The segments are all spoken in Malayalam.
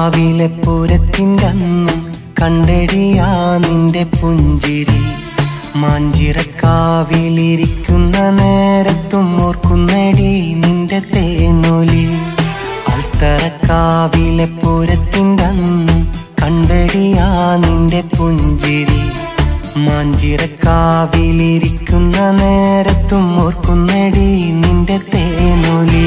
കാവിലെ പൂരത്തിൻ്റെ അന്നും കണ്ടെടിയാ നിന്റെ പുഞ്ചിരി. മാഞ്ചിറക്കാവിലിരിക്കുന്ന നേരത്തും ഓർക്കുന്നടി നിന്റെ തേനൊലി. അൽത്തറക്കാവിലെ പൂരത്തിൻ്റെ അന്നും കണ്ടെടിയാ നിന്റെ പുഞ്ചിരി. മാഞ്ചിറക്കാവിലിരിക്കുന്ന നേരത്തും ഓർക്കുന്നടി നിന്റെ തേനൊലി.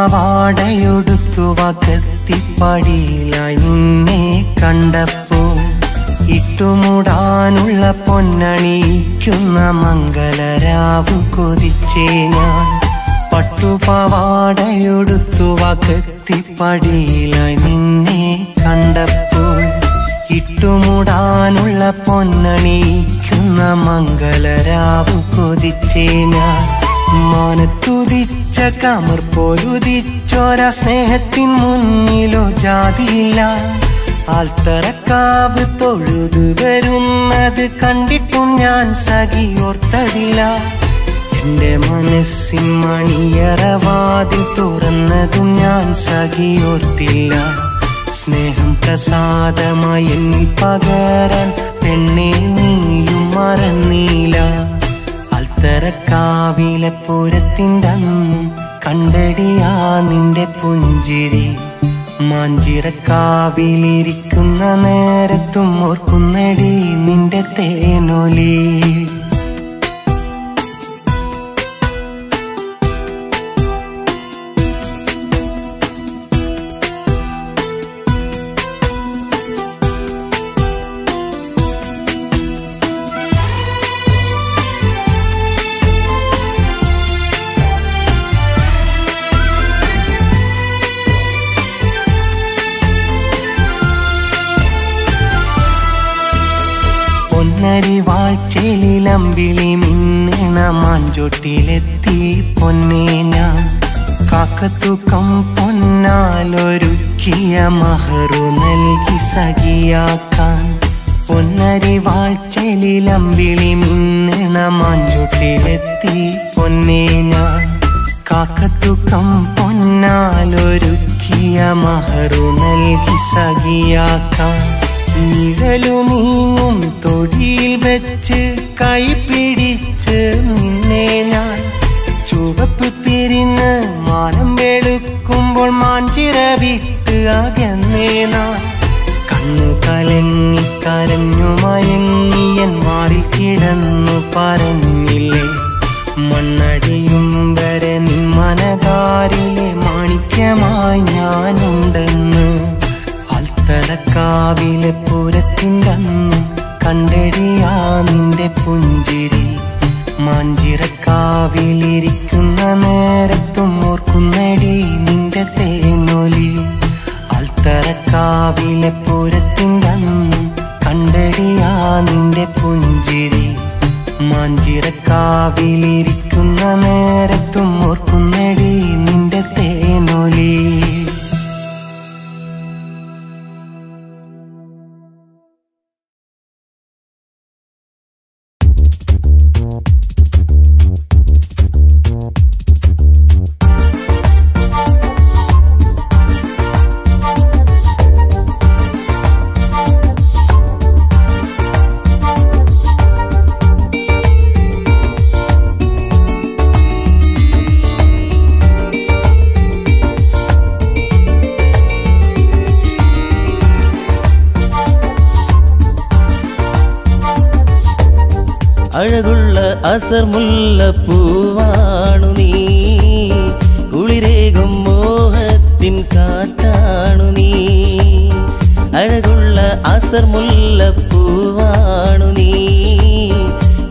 പട്ടുപാവാടയൊടുത്തു വകത്തിപ്പടിയിലായി നിന്നെ കണ്ടപ്പോ ഇട്ടുമുടാനുള്ള പൊന്നണിയിക്കുന്ന മംഗലരാവു കൊതിച്ചേ ഞാൻ. പട്ടുപാവാടയൊടുത്തു വകത്തിപ്പടിയിലായി നിന്നെ കണ്ടപ്പോ ഇട്ടുമുടാനുള്ള പൊന്നണിയിക്കുന്ന മംഗലരാവു കൊതിച്ചേ ഞാൻ. മാനത്തുദിച്ച കമർ പോലുദിച്ചോര സ്നേഹത്തിൻ മുന്നിലോ ജാതിയില്ല. ആൽത്തറക്കാവ് തൊഴുതു വരുന്നത് കണ്ടിട്ടും ഞാൻ സഖിയോർത്തതില്ല. എന്റെ മനസ്സിൻ മണിയറവാതിൽ തുറന്നതും ഞാൻ സഖിയോർത്തില്ല. സ്നേഹം പ്രസാദമായി എന്നിൽ പകരാൻ പെണ്ണെ നീയും മറന്നീല. അൽത്തറക്കാവിലെ പൂരത്തിൻ്റെ അന്നും കണ്ടെടിയാ നിന്റെ പുഞ്ചിരി. മാഞ്ചിറക്കാവിലിരിക്കുന്ന നേരത്തും ഓർക്കുന്നടി നിന്റെ തേനൊലി. പൊന്നരിവാഴ്ചയിലമ്പിളി മിന്നണ മാഞ്ചോട്ടിലെത്തി പൊന്നേ ഞാൻ. കാക്കത്തൂക്കം പൊന്നാലൊരുക്കിയ മഹറു നൽകി സഖിയാക്കാൻ. പൊന്നരിവാഴ്ചയിലമ്പിളി മിന്നണ മാഞ്ചോട്ടിലെത്തി പൊന്നേ ഞാൻ. കാക്കത്തൂക്കം പൊന്നാലൊരുക്കിയ മഹറു നൽകി സഖിയാക്കാൻ. നിഴലു നീങ്ങും തൊടിയിൽ വെച്ച് കൈ പിടിച്ച് നിന്നെ ഞാൻ. ചുവപ്പ് പിരിന്ന് മാനം വെളുക്കുമ്പോൾ മാഞ്ചിറ വിട്ട് അകന്നേ നാൻ. കണ്ണു കലങ്ങി കരഞ്ഞു മയങ്ങിയൻ മാറിൽ കിടന്നു പറഞ്ഞില്ലേ മണ്ണടിയും വരെ നിൻ മനതാരിലെ മാണിക്യമായി ഞാനുണ്ടെന്ന്. അൽത്തറക്കാവിലെ പൂരത്തിൻ്റെ അന്നും കണ്ടെടിയാ നിന്റെ പുഞ്ചിരി. മാഞ്ചിറക്കാവിലിരിക്കുന്ന നേരത്തും ഓർക്കുന്നടി നിന്റെ തേനൊലി. അൽത്തറക്കാവിലെ പൂരത്തിൻ്റെ അന്നും കണ്ടെടിയാ നിന്റെ പുഞ്ചിരി. മാഞ്ചിറക്കാവിലിരിക്കുന്ന നേരത്തും ഓർക്കുന്നടി നിന്റെ തേനൊലി. അഴകുള്ള അസർ മുല്ലപ്പൂവാണു നീ. കുളിരേകും മോഹത്തിൻ കാറ്റാണു നീ. അഴകുള്ള അസർ മുല്ലപ്പൂവാണു നീ.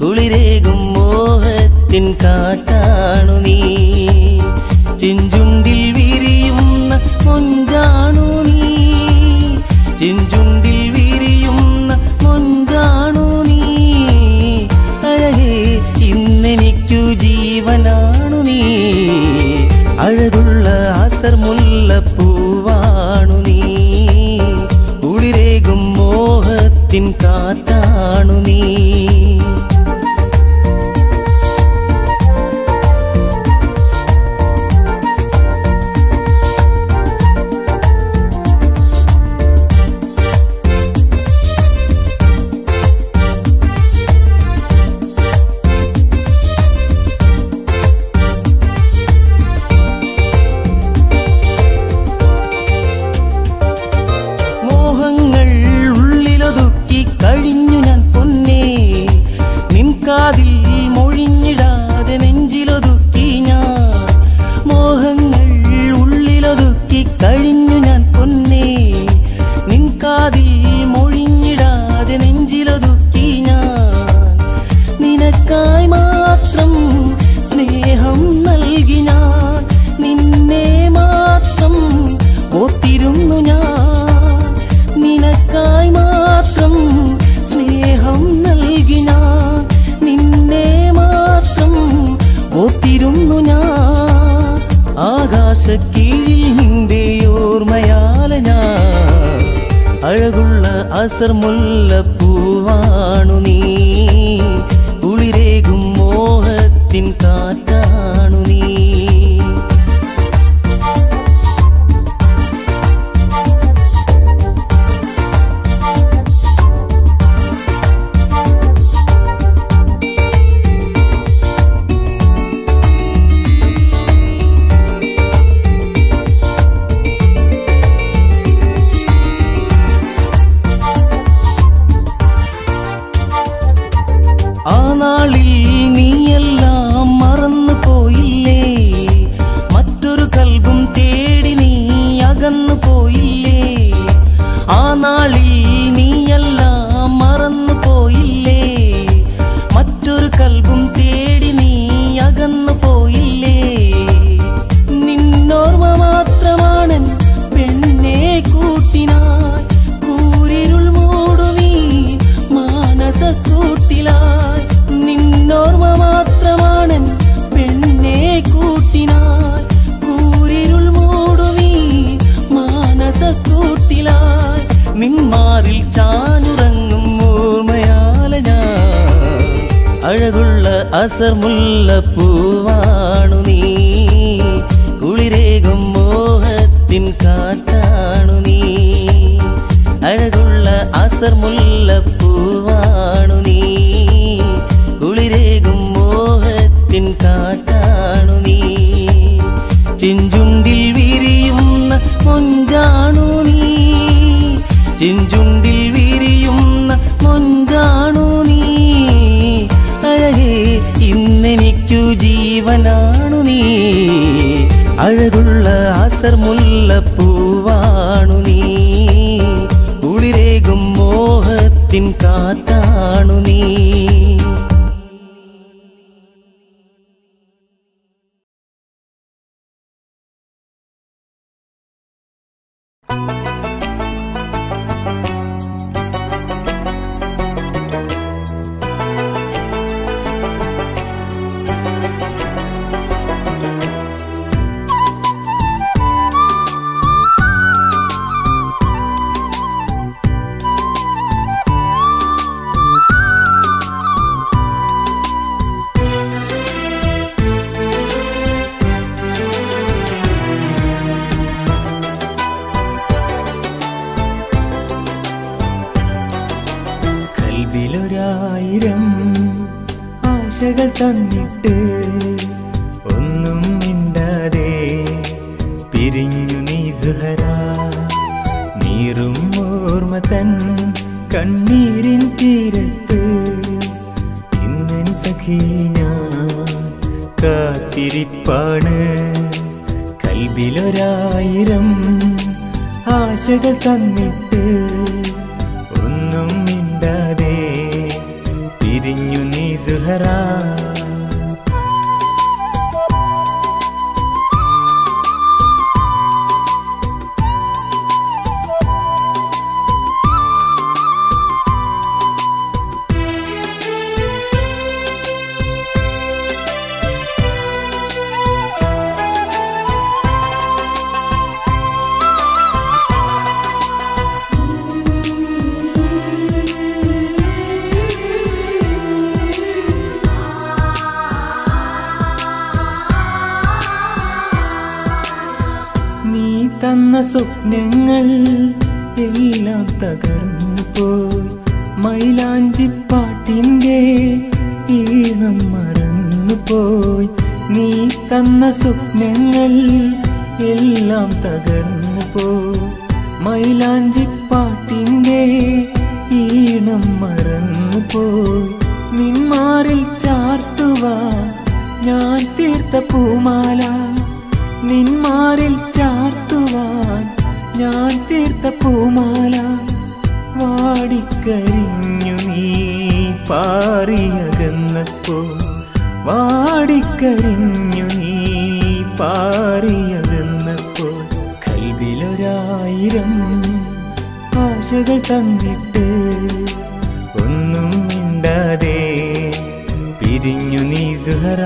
കുളിരേകും മോഹത്തിൻ കാറ്റാണു നീ. അഴകുള്ള അസർ മുല്ലപ്പൂവാണു നീ, കുളിരേകും മോഹത്തിൻ കാറ്റാണു നീ. കഴിഞ്ഞു ഞാൻ പൊന്നേ നിൻ കാതിൽ മൊഴിഞ്ഞിടാതെ നെഞ്ചിലൊതുക്കി ഞാൻ, മോഹങ്ങൾ ഉള്ളിലൊതുക്കി കഴിഞ്ഞു ഞാൻ പൊന്നേ നിൻ കാതിൽ മൊഴിഞ്ഞിടാതെ നെഞ്ചിലൊതുക്കി ഞാൻ. നിനക്കായി മാത്രം സ്നേഹം നൽകി ഞാൻ, നിന്നെ മാത്രം ഓർത്തിരുന്നു ഞാൻ. നിനക്കായി മാത്രം സ്നേഹം നൽകി ഞാൻ, നിന്നെ മാത്രം ഓർത്തിരുന്നു ഞാൻ. ആകാശക്കീഴിൽ നിന്റെ ഓർമ്മയാല ഞാൻ, അഴകുള്ള അസർ മുല്ലപ്പൂവാണു നീ, കുളിരേകും മോഹത്തിൻ കാറ്റാണു നീ. ആ നാളിൽ നീയെല്ലാം മറന്നു പോയില്ലേ, മറ്റൊരു കൽബും തേടി നീ അകന്നു പോയില്ലേ. ആ നാളിൽ നീയെല്ലാം മറന്നു പോയില്ലേ, മറ്റൊരു കൽബും തേടി നീ അകന്നു പോയില്ലേ. നിന്നോർമ്മ മാത്രമാണൻ പെണ്ണെ കൂട്ടിനായി, കൂരിരുൾ മൂടുമീ മാനസക്കൂട്ടിലായി. നിന്നോർമ്മ മാത്രമാണൻ പെണ്ണെ കൂട്ടിനായി, കൂരിരുൾ മൂടുമീ മാനസക്കൂട്ടിലായി. നിന്മാറിൽ ചാനുറങ്ങും ഓർമ്മയാല ഞാൻ, അഴകുള്ള അസർ മുല്ലപ്പൂവാണു നീ, കുളിരേകും മോഹത്തിൻ കാറ്റാണു നീ. അഴകുള്ള അസർ മുല്ലപ്പൂവാണു നീ, കുളിരേകും മോഹത്തിൻ കാറ്റാണു നീ. ചെഞ്ചുണ്ടിൽ വിരിയുന്ന മൊഞ്ചാണു നീ, ചെഞ്ചുണ്ടിൽ വിരിയുന്ന മൊഞ്ചാണു നീ. അഴകേ ഇന്നെനിക്കു ജീവനാണു നീ, അഴകുള്ള അസർ മുല്ലപ്പൂവാണു നീ, കുളിരേകും മോഹത്തിൻ കാറ്റാണു നീ. കൽവിലൊരായിരം ആശകൾ തന്നിട്ട് ഒന്നും മിണ്ടാതെ പിരിഞ്ഞു നീ സുഹറ. നീറും ഓർമ്മ തൻ കണ്ണീരിൻ തീരത്ത് ഇന്നൻ സഖി ഞാൻ കാത്തിരിപ്പാണ്. കൽവിലൊരായിരം ആശകൾ തന്നിട്ട് ഒന്നും മിണ്ടാതെ പിരിഞ്ഞു നീ സുഹറ. തന്ന സ്വപ്നങ്ങൾ എല്ലാം തകർന്നു പോയി. മൈലാഞ്ചിപ്പാട്ടിൻ്റെ ഈണം മറന്നു പോയി. നീ തന്ന സ്വപ്നങ്ങൾ എല്ലാം തകർന്നു പോയി. മൈലാഞ്ചിപ്പാട്ടിൻ്റെ ഈണം മറന്നു പോയി. നിന്മാറിൽ ചാർത്തുവാൻ ഞാൻ തീർത്ത പൂമാല, നിന്മാറിൽ ചാർത്തുവാൻ ഞാൻ തീർത്ത പൂമാല വാടിക്കരിഞ്ഞു നീ പാറിയകന്നപ്പോൾ, വാടിക്കരിഞ്ഞു നീ പാറിയകന്നപ്പോൾ. കൽവിലൊരായിരം ആശകൾ തന്നിട്ട് ഒന്നും മിണ്ടാതെ പിരിഞ്ഞു നീ സുഹറ.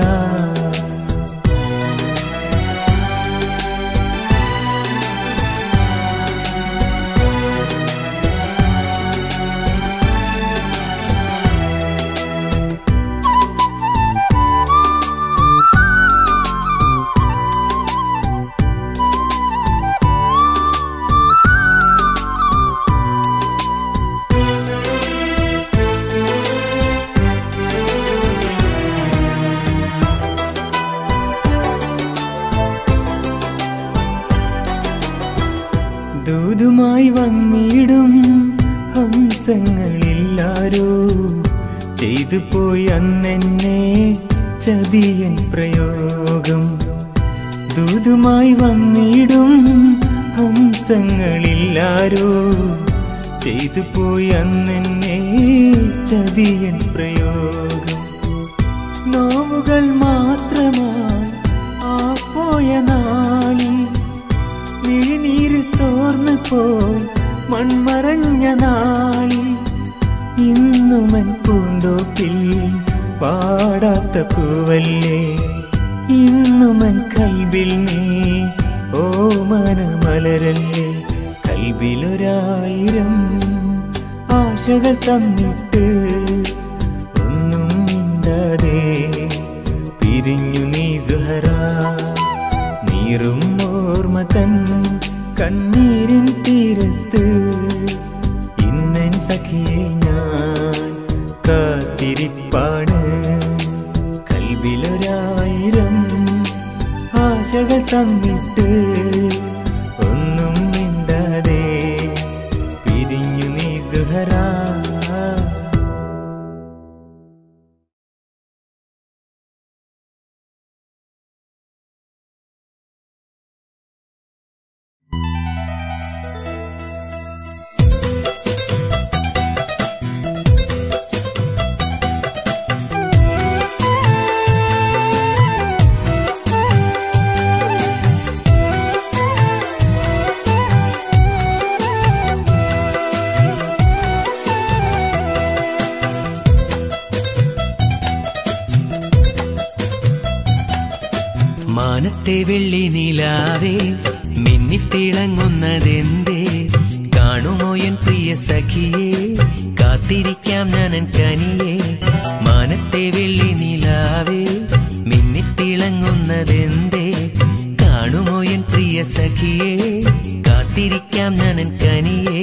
ദൂതുമായി വന്നിടും ഹംസങ്ങളില്ലാരോ ചെയ്തു പോയി അന്നെന്നെ ചതിയൻ പ്രയോഗം. ദൂതുമായി വന്നിടും ഹംസങ്ങളില്ലാരോ ചെയ്തു പോയി അന്നെന്നെ ചതിയൻ പ്രയോഗം. നോവുകൾ മാത്രമായി ആ പോയ നാളിൽ മിഴിനീര് തോർന്നു പോയി മൺമറഞ്ഞ നാളിൽ. ഇന്നുമൻ പൂന്തോപ്പിൽ പാടാത്ത പൂവല്ലേ, ഇന്നുമൻ കൽബിൽ നീ ഓമന മലരല്ലേ. കൽബിലൊരായിരം ആശകൾ തന്നിട്ട് ഒന്നും മിണ്ടാതെ പിരിഞ്ഞു നീ സുഹറ. നീറും ഓർമ്മ തൻ കണ്ണീരിൻ തീരത്ത് ഇന്നൻ സഖിയെ ഞാൻ കാത്തിരിപ്പാണ്. കൽബിലൊരായിരം ആശകൾ തന്നിട്ട് ഒന്നും മിണ്ടാതെ പിരിഞ്ഞു നീ സുഹറ. മാനത്തെ വെള്ളി നിലാവേ മിന്നിത്തിളങ്ങുന്നതെന്തേ, കാണുമോ എൻ പ്രിയ സഖിയേ, കാത്തിരിക്കാം ഞാനൻ കനിയേ. മാനത്തെ വെള്ളി നിലാവേ മിന്നിത്തിളങ്ങുന്നതെന്തേ, കാണുമോ എൻ പ്രിയ സഖിയേ, കാത്തിരിക്കാം ഞാനൻ കനിയേ.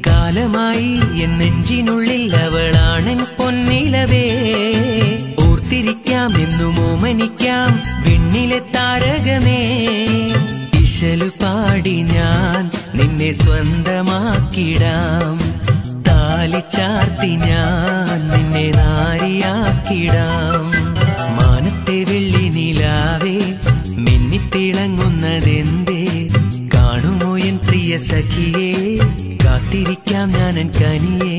കാലമായി എൻ നെഞ്ചിനുള്ളിൽ അവളാണൻ പൊന്നിലവേ, ഓർത്തിരിക്കാം എന്നും ഓമനിക്കാം വിണ്ണിലെ താരകമേ. ഇശലു പാടി ഞാൻ നിന്നെ സ്വന്തമാക്കിടാം, താലി ചാർത്തി ഞാൻ നിന്നെ നാരിയാക്കിടാം. മാനത്തെ വെള്ളി നിലാവേ മിന്നിത്തിളങ്ങുന്നതെന്തേ, കാണുമോ എൻ പ്രിയ സഖിയേ, കാത്തിരിക്കാം ഞാനൻ കനിയേ.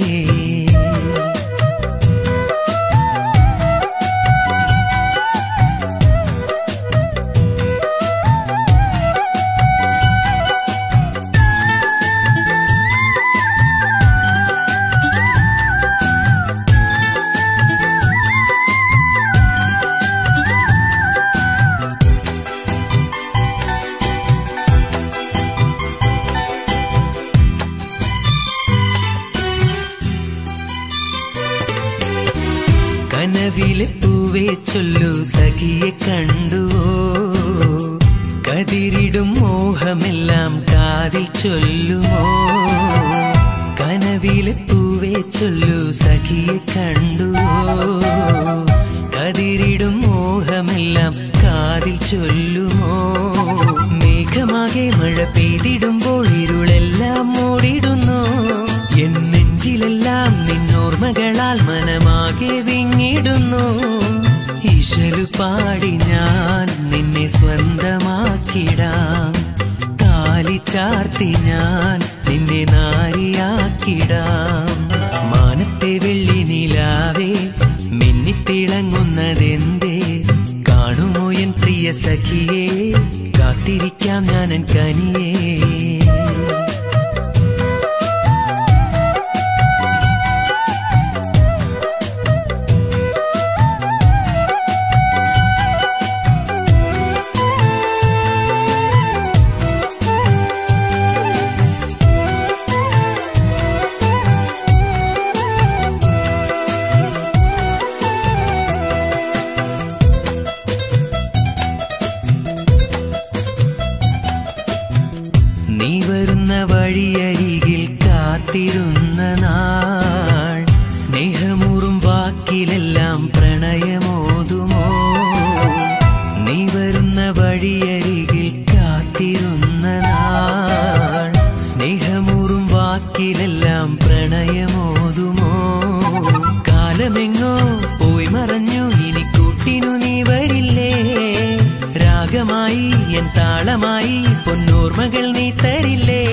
കനവിലെ പൂവേ ചൊല്ലു സഖിയെ കണ്ടുവോ, കതിരിടും മോഹമെല്ലാം കാതിൽ ചൊല്ലുമോ കനവിലെ പൂവേ ചൊല്ലു സഖിയെ കണ്ടുവോ കതിരിടും മോഹമെല്ലാം കാതിൽ ചൊല്ലുമോ മേഘമാകെ മഴ പെയ്തിടുമ്പോൾ ഇരുളെല്ലാം മൂടിടുന്നു എൻ നെഞ്ചിലെല്ലാം നിന്നോർമകളാൽ മനമാകെ വിങ്ങിടുന്നു ഈശലു പാടി ഞാൻ നിന്നെ സ്വന്തമാക്കിടാം താലി ചാർത്തി ഞാൻ നിന്നെ നാരിയാക്കിടാം മാനത്തെ വെള്ളി നിലാവേ മിന്നിത്തിളങ്ങുന്നതെന്തേ കാണുമോ എൻ പ്രിയ സഖിയേ കാത്തിരിക്കാം ഞാനൻ കനിയേ നീ വരുന്ന വഴിയരികിൽ കാത്തിരുന്ന നാൾ സ്നേഹമൂറും വാക്കിലെല്ലാം പ്രണയമോതുമോ നീ വരുന്ന വഴിയരികിൽ കാത്തിരുന്ന നാൾ സ്നേഹമൂറും വാക്കിലെല്ലാം പ്രണയമോതുമോ കാലമെങ്ങോ പോയി മറഞ്ഞു ഇനി കൂട്ടിനു നീ വരില്ലേ രാഗമായി എൻ താളമായി പൊന്നോർമകൾ നീ തരില്ലേ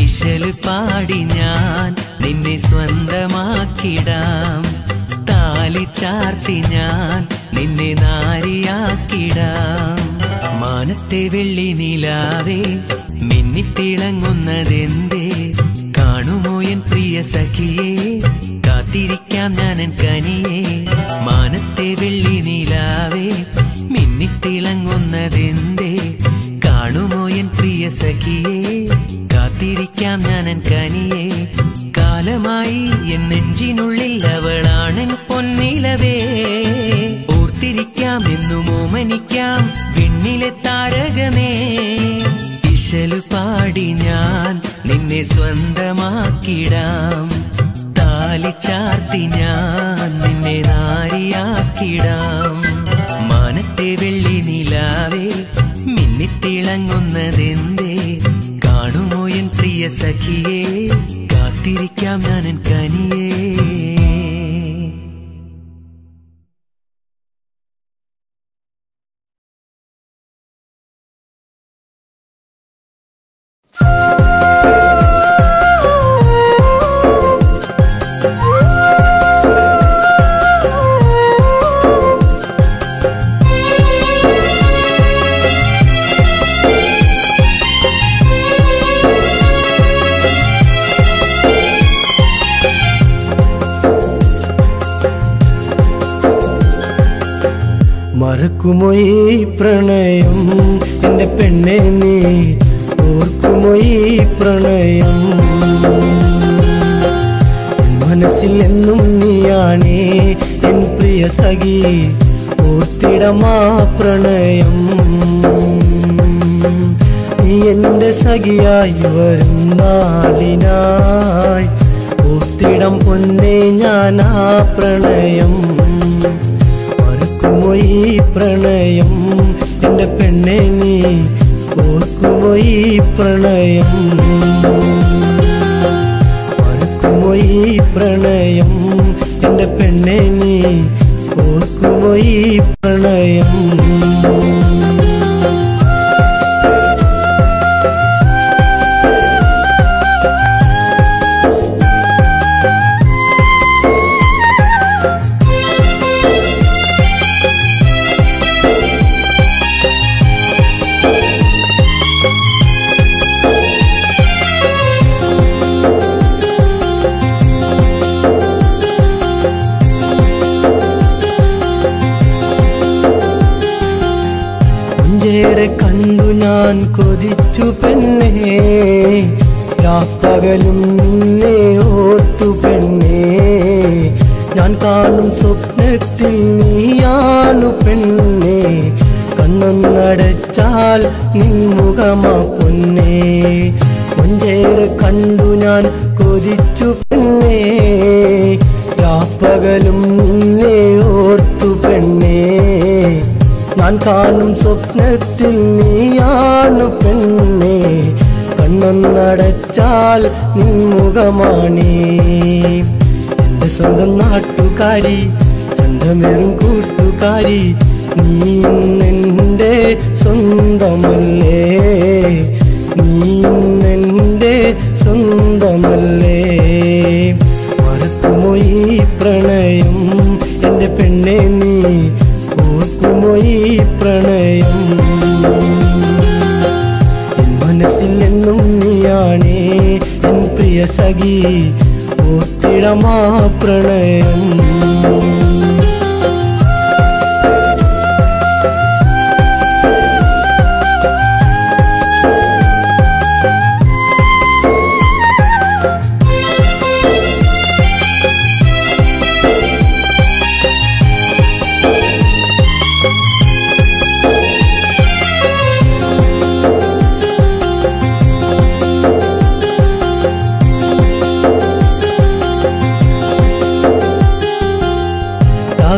ഇശല് പാടി ഞാൻ നിന്നെ സ്വന്തമാക്കിടാം താലി ചാർത്തി ഞാൻ നിന്നെ നാരിയാക്കിടാം മാനത്തെ വെള്ളി നിലാവേ മിന്നിത്തിളങ്ങുന്നതെന്തേ കാണുമോ എൻ പ്രിയ സഖിയേ കാത്തിരിക്കാം ഞാനൻ കനിയേ മാനത്തെ വെള്ളി നിലാവേ മിന്നിത്തിളങ്ങുന്നതെന്തേ കാണുമോ എൻ പ്രിയ സഖിയേ കാത്തിരിക്കാം ഞാനൻ കനിയേ കാലമായി എൻ നെഞ്ചിനുള്ളിൽ അവളാണൻ പൊന്നിലവേ ഓർത്തിരിക്കാം എന്നും ഓമനിക്കാം വിണ്ണിലെ താരകമേ ഇശലു പാടി ഞാൻ നിന്നെ സ്വന്തമാക്കിടാം താലി ചാർത്തി ഞാൻ നിന്നെ നാരിയാക്കിടാം മാനത്തെ വെള്ളി നിലാവേ മിന്നിത്തിളങ്ങുന്നതെന്തേ കാണുമോ എൻ പ്രിയ സഖിയേ കാത്തിരിക്കാം ഞാനൻ കനിയേ മറക്കുമോ ഈ പ്രണയം എൻ്റെ പെണ്ണെ നീ ഓർക്കുമോ ഈ പ്രണയം മനസ്സിൽ എന്നും നീയാണേ എൻ പ്രിയ സഖി ഓർത്തിടമാ പ്രണയം നീ എൻ്റെ സഖിയായി വരും നാളിനായി ഓർത്തിടം പൊന്നേ ഞാനാ പ്രണയം ഓർക്കുമോ ഈ പ്രണയം എൻ്റെ പെണ്ണെ നീ ഓർക്കുമോ ഈ പ്രണയം ഓർക്കുമോ ഈ പ്രണയം എൻ്റെ പെണ്ണെ നീ ഓർക്കുമോ ഈ പ്രണയം കണ്ടു ഞാൻ കൊതിച്ചു പെണ്ണേ രാപ്പകലും നിന്നെ ഓർത്തു പെണ്ണേ ഞാൻ കാണും സ്വപ്നത്തിൽ നീയാണു പെണ്ണേ കണ്ണൊന്നടച്ചാൽ നിൻമുഖമാ പൊന്നേ കൊഞ്ചേറെ കണ്ടു ഞാൻ കൊതിച്ചു പെണ്ണേ രാപ്പകലും നിന്നെ ഓർത്തു പെണ്ണേ ഞാൻ കാണും സ്വപ്നത്തിൽ നീയാണു പെണ്ണേ കണ്ണൊന്നടച്ചാൽ നിൻമുഖമാണേ എന്റെ സ്വന്തം നാട്ടുകാരി ചന്തമേറും കൂട്ടുകാരി നീ എന്റെ സ്വന്തമല്ലേ നീ എന്റെ സ്വന്തമല്ലേ മറക്കുമോ ഈ പ്രണയം എന്റെ പെണ്ണെ നീ ഓർക്കുമോ ഈ പ്രണയം എൻ മനസ്സിൽ എന്നും നീയാണേ എൻ പ്രിയ സഖി ഓർത്തിടമാ പ്രണയം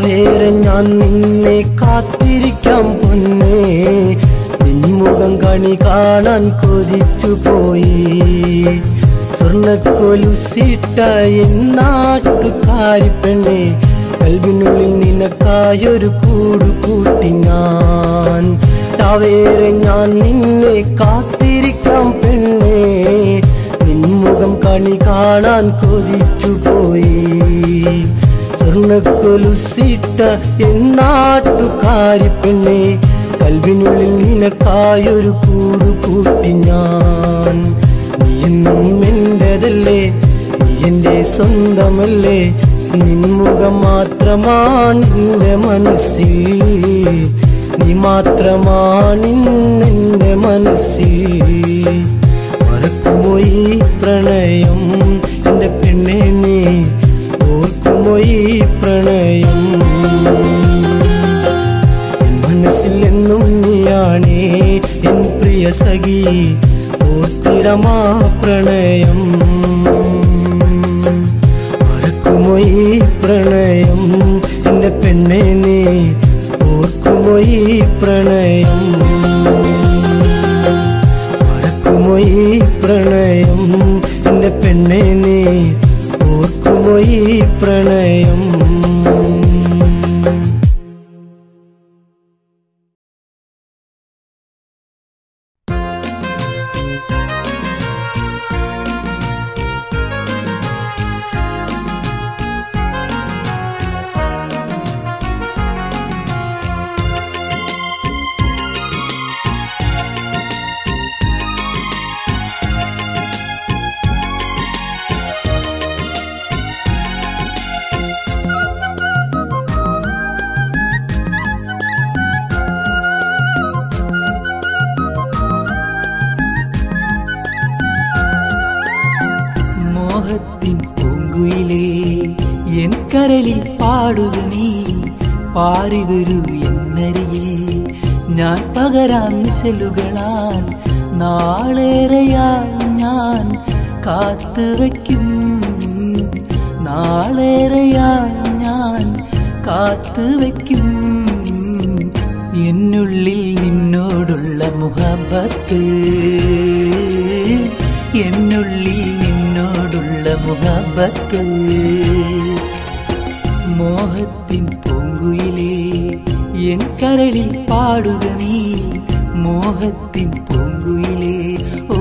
വേറെ ഞാൻ നിന്നെ കാത്തിരിക്കാം പൊന്നേ നിൻമുഖം കണി കാണാൻ കൊതിച്ചു പോയി സ്വർണ്ണക്കൊലുസിട്ട എന്നാട്ടുകാരി പെണ്ണേ കൽവിനുള്ളിൽ നിനക്കായൊരു കൂടു കൂട്ടി ഞാൻ വേറെ ഞാൻ നിന്നെ കാത്തിരിക്കാം പെണ്ണേ നിൻമുഖം കണി കാണാൻ കൊതിച്ചു പോയി സ്വർണ്ണക്കൊലുസിട്ട എന്നാട്ടുകാരി പെണ്ണേ കൽവിനുള്ളിൽ നിനക്കായൊരു കൂടു കൂട്ടി ഞാൻ നീ എന്നും എന്റേതല്ലേ നീ എന്റെ സ്വന്തമല്ലേ നിൻമുഖം മാത്രമാണ് എന്റെ മനസ്സിൽ നീ മാത്രമാണ് എന്റെ മനസ്സിൽ മറക്കുമോ ഈ പ്രണയം എന്റെ പെണ്ണെ നീ ഓർക്കുമോ ഈ പ്രണയം എൻ മനസ്സിൽ എന്നും നീയാണേ എൻ പ്രിയ സഖി ഓർത്തിടമാ പ്രണയം മറക്കുമോ ഈ പ്രണയം എന്റെ പെണ്ണെ നീ ഓർക്കുമോ ഈ പ്രണയം മറക്കുമോ ഈ പ്രണയം എന്റെ പെണ്ണെ നീ ഓർക്കുമോ ഈ പ്രണയം മോഹത്തിൻ പൂങ്കുയിലേ എൻ കരളിൽ പാടുക നീ പാറി വരൂ എന്നരികെ ഞാൻ പകരാൻ മിശലുകളാൽ നാളേറെയായി ഞാൻ കാത്തുവയ്ക്കും നാളേറെയായി ഞാൻ കാത്തുവയ്ക്കും എന്നുള്ളിൽ നിന്നോടുള്ള മുഹബത്ത് എന്നുള്ളിൽ നിന്നോടുള്ള മുഹബത്ത് മോഹത്തിൻ പൂങ്കുയിലേ എൻ കരളിൽ പാടുക നീ മോഹത്തിൻ പൂങ്കുയിലേ ഓ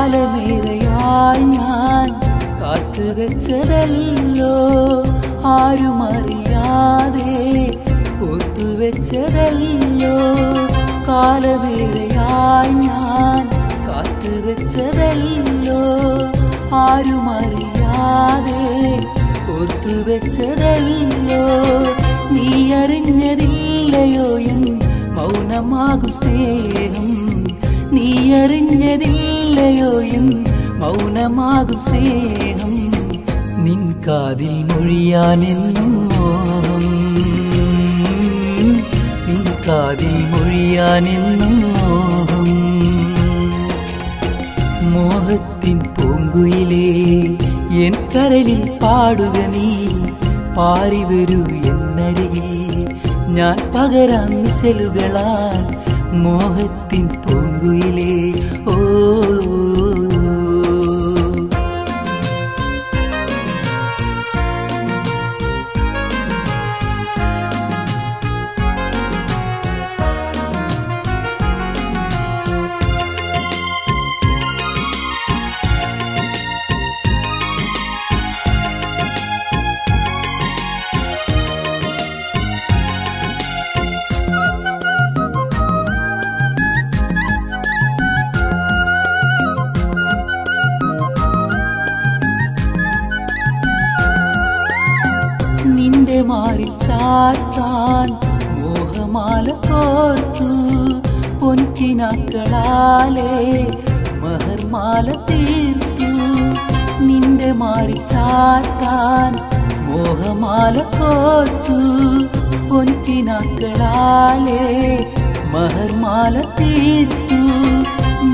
കാലമേറെയായി ഞാൻ കാത്തുവെച്ചതല്ലോ ആരുമറിയാതെ ഓർത്തുവെച്ചതല്ലോ കാലമേറെയായി ഞാൻ കാത്തു ഓർത്തുവെച്ചതല്ലോ ആരുമറിയാതെ ഓർത്തുവെച്ചതല്ലോ നീ അറിഞ്ഞതില്ലയോ എൻ മൗനമാകും സ്നേഹം നീ അറിഞ്ഞതില്ലയോ എൻ മൗനമാകും സ്നേഹം നിൻ കാതിൽ മൊഴിയാനെന്നും മോഹം നിൻ കാതിൽ മൊഴിയാനെന്നും മോഹം മോഹത്തിൻ പൂങ്കുയിലേ എൻ കരളിൽ പാടുക നീ പാറി വരൂ എന്നരികിൽ ഞാൻ പകരാം മിശലുകളാൽ മോഹത്തിൻ പൂങ്കുയിലേ ഓ നിന്റെ മാറിൽ ചാർത്താൻ മോഹമാല കോർത്തു പൊൻകിനാക്കളാലേ മഹർമാല തീർത്തു നിന്റെ മാറിൽ ചാർത്താൻ മോഹമാല കോർത്തു പൊൻകിനാക്കളാലേ മഹർമാല തീർത്തു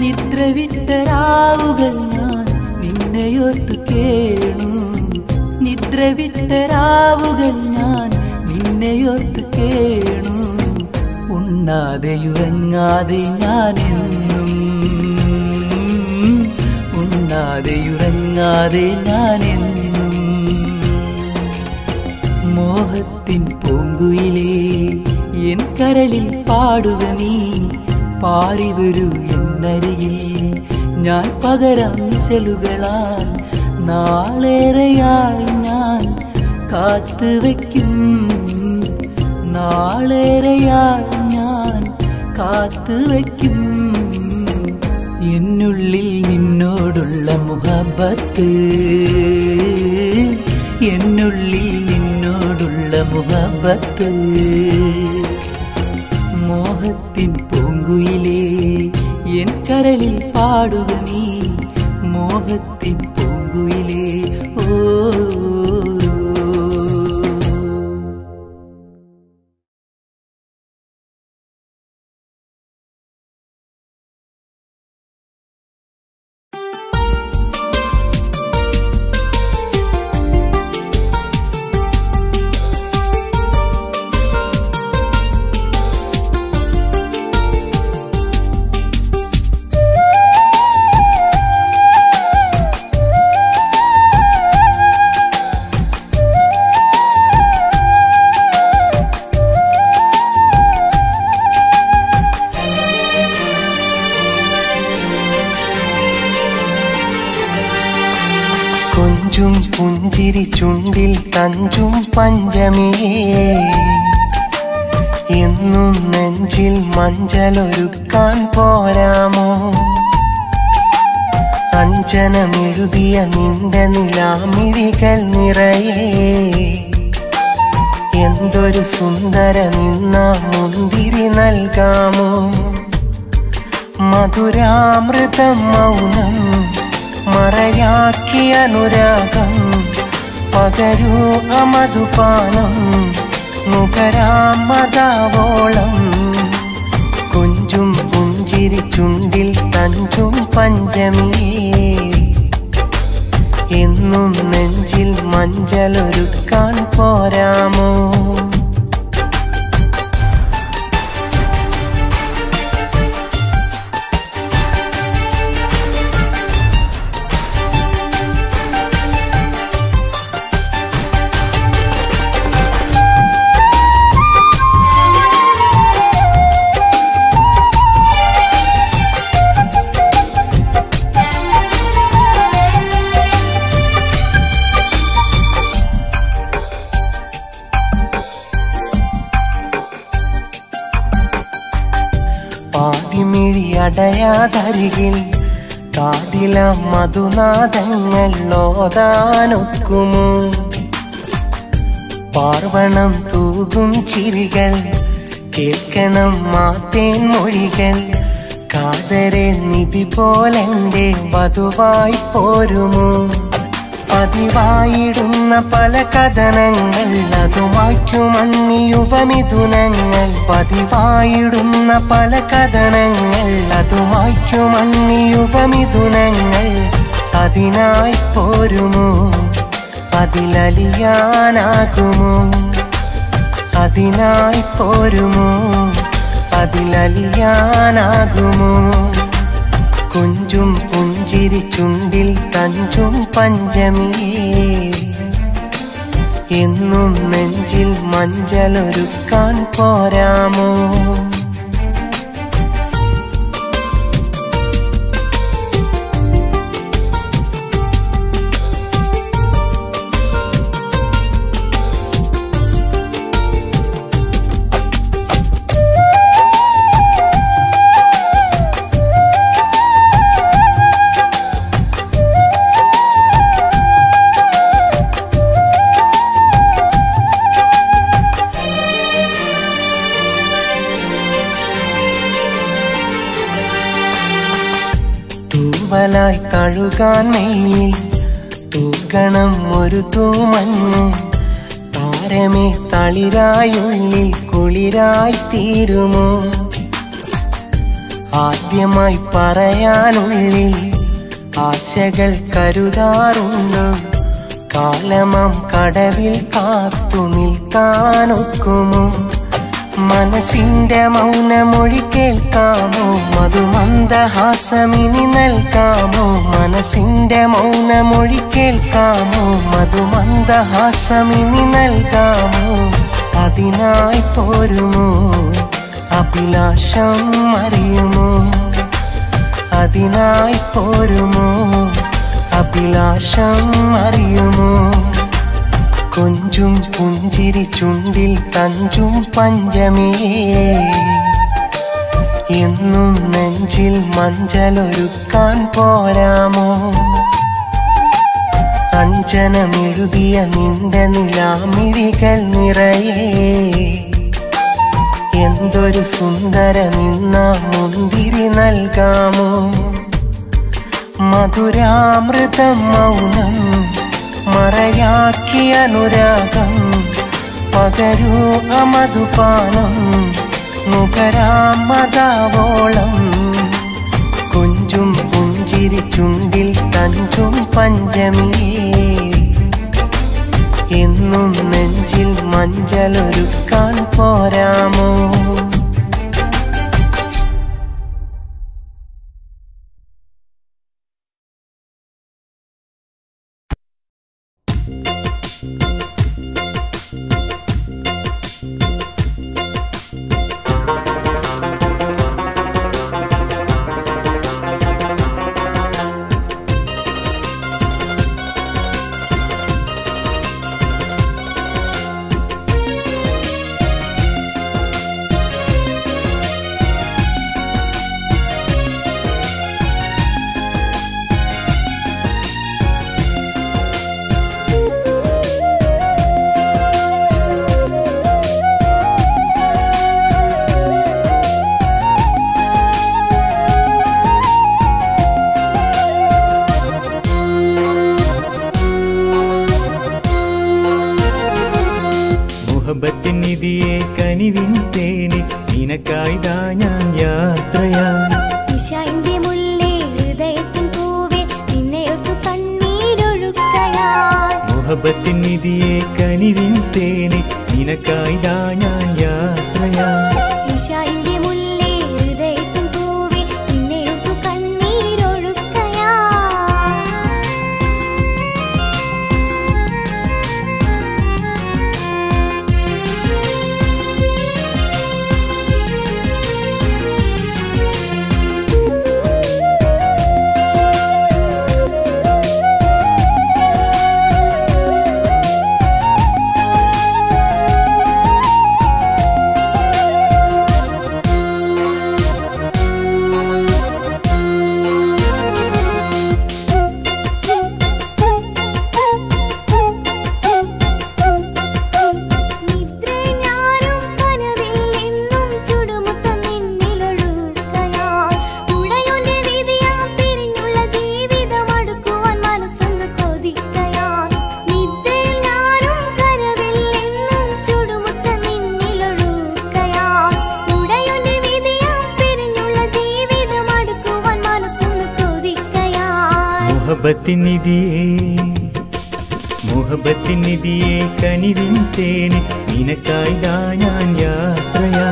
നിദ്ര വിട്ട രാവുകൾ ഞാൻ നിന്നെയോർത്തു കേണു നിദ്ര വിട്ട രാവുകൾ ഞാൻ നിന്നെയോർത്തു കേണു ഉണ്ണാതെയുറങ്ങാതെ ഞാനെന്നും ഉണ്ണാതെയുറങ്ങാതെ ഞാനെന്നും മോഹത്തിൻ പൂങ്കുയിലേ എൻ കരളിൽ പാടുക നീ പാറി വരൂ എന്നരികിൽ ഞാൻ പകരാം മിശലുകളാൽ നാളേറെയായി ഞാൻ കാത്തുവയ്ക്കും നാളേറെയായി ഞാൻ കാത്തുവയ്ക്കും എന്നുള്ളിൽ നിന്നോടുള്ള മുഹബത്ത് എന്നുള്ളിൽ നിന്നോടുള്ള മുഹബത്ത് മോഹത്തിൻ പൂങ്കുയിലേ എൻ കരളിൽ പാടുക നീ മോഹത്തിൻ പൂങ്കുയിലേ ഓ പുഞ്ചിരി ചുണ്ടിൽ തഞ്ചും പഞ്ചമിയേ എന്നും നെഞ്ചിൽ മഞ്ചലൊരുക്കാൻ പോരാമോ അഞ്ജനമെഴുതിയ നിന്റെ നിലാമിഴികൾ നിറയെ എന്തൊരു സുന്ദരമിന്ന മുന്തിരി നൽകാമോ മധുരാമൃതം മൗനം മറയാക്കി അനുരാഗം പകരൂ അമധുപാനം നുകരാമതാവോളം കൊഞ്ചും പുഞ്ചിരി ചുണ്ടിൽ തഞ്ചും പഞ്ചമിയേ എന്നും നെഞ്ചിൽ മഞ്ചലൊരുക്കാൻ പോരാമോ അടയാതരികിൽ കാതില മധുനാദങ്ങൾ ഓതാനൊക്കുമോ പാർവണം തൂകും ചിരികൾ കേൾക്കണം മാത്തേൻ മൊഴികൾ കാതരെ നിധി പോലെന്റെ വധുവായി പോരുമോ പതിവായിടുന്ന പല കഥനങ്ങൾ അതുമായ്ക്കുമണ്ണിയുവമിഥുനങ്ങൾ പതിവായിടുന്ന പല കഥനങ്ങൾ അതുമായ്ക്കുമണ്ണിയുവമിഥുനങ്ങൾ അതിനായി പോരുമോ അതിലലിയാനാകുമോ അതിനായി പോരുമോ അതിലലിയാനാകുമോ കൊഞ്ചും പുഞ്ചിരി ചുണ്ടിൽ തഞ്ചും പഞ്ചമിയേ എന്നും നെഞ്ചിൽ മഞ്ചലൊരുക്കാൻ പോരാമോ തൂവലായി തഴുകാൻ മെയ്യിൽ തൂക്കണം ഒരു തൂമഞ്ഞ് താരമേ തളിരായുള്ളിൽ കുളിരായി തീരുമോ ആദ്യമായി പറയാനുള്ളിൽ ആശകൾ കരുതാറുണ്ടോ കാലമാം കടവിൽ കാത്തു നിൽക്കാനൊക്കുമോ മനസ്സിന്റെ മൗനമൊഴി കേൾക്കാമോ മധുമന്ദഹാസമിനി നൽകാമോ മനസ്സിന്റെ മൗനമൊഴി കേൾക്കാമോ മധുമന്ദഹാസമിനി നൽകാമോ അതിനായി പോരുമോ അഭിലാഷം അറിയുമോ അതിനായി പോരുമോ അഭിലാഷം അറിയുമോ കൊഞ്ചും പുഞ്ചിരി ചുണ്ടിൽ തഞ്ചും പഞ്ചമിയേ എന്നും നെഞ്ചിൽ മഞ്ചലൊരുക്കാൻ പോരാമോ അഞ്ജനമെഴുതിയ നിന്റെ നിലാമിഴികൾ നിറയെ എന്തൊരു സുന്ദരമിന്ന മുന്തിരി നൽകാമോ മധുരാമൃതം മൗനം മറയാക്കി അനുരാഗം പകരൂ അമധുപാനം നുകരാമതാവോളം കൊഞ്ചും പുഞ്ചിരി ചുണ്ടിൽ തഞ്ചും പഞ്ചമിയേ എന്നും നെഞ്ചിൽ മഞ്ചലൊരുക്കാൻ പോരാമോ നിധിയെ കനിവിൻ തേനി നിനക്കായിതാ ഞാൻ യാത്രയായി ഇശാന്റെ മുല്ലേ ഹൃദയത്തിൻ പൂവേ നിന്നെയൊട്ടു കണ്ണീരൊഴുക്കയായി മുഹബത്തിൻ നിധിയെ കനിവിൻ തേനി നിനക്കായിതാ ഞാൻ യാത്രയായി ഇശാന്റെ മുല്ലേ ഹൃദയത്തിൻ പൂവേ നിന്നെയൊട്ടു കണ്ണീരൊഴുക്കയായി മുഹബത്തിനിധിയേ മുഹബത്തിനിധിയേ കനിവിൻ തേനെ നിനക്കായിതാ ഞാൻ യാത്രയാ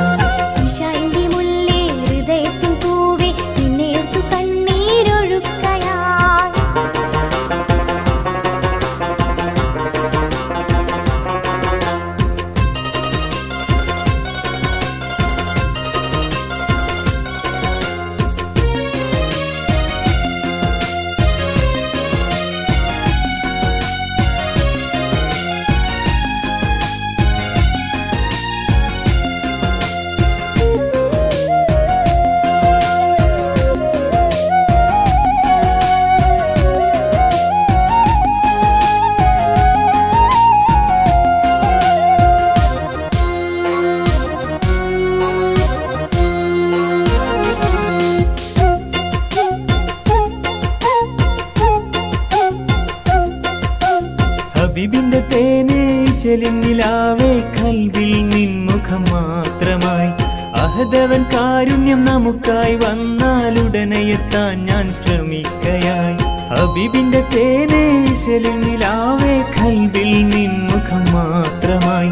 ഇശാഇന്റെ മുല്ലേ ഹൃദയത്തിൻ പൂവേ നിന്നെയോർത്തു കണ്ണീരൊഴുക്കയാ ഹബീബിന്റെ തേനേ ശലിനിലാവേ കൽവിൽ നിൻമുഖം മാത്രമായി അഹദവൻ കാരുണ്യം നമുക്കായി വന്നാലുടനെ എത്താൻ ഞാൻ ശ്രമിക്കയായി ഹബീബിന്റെ തേനേ ശലിനിലാവേ കൽവിൽ നിൻമുഖം മാത്രമായി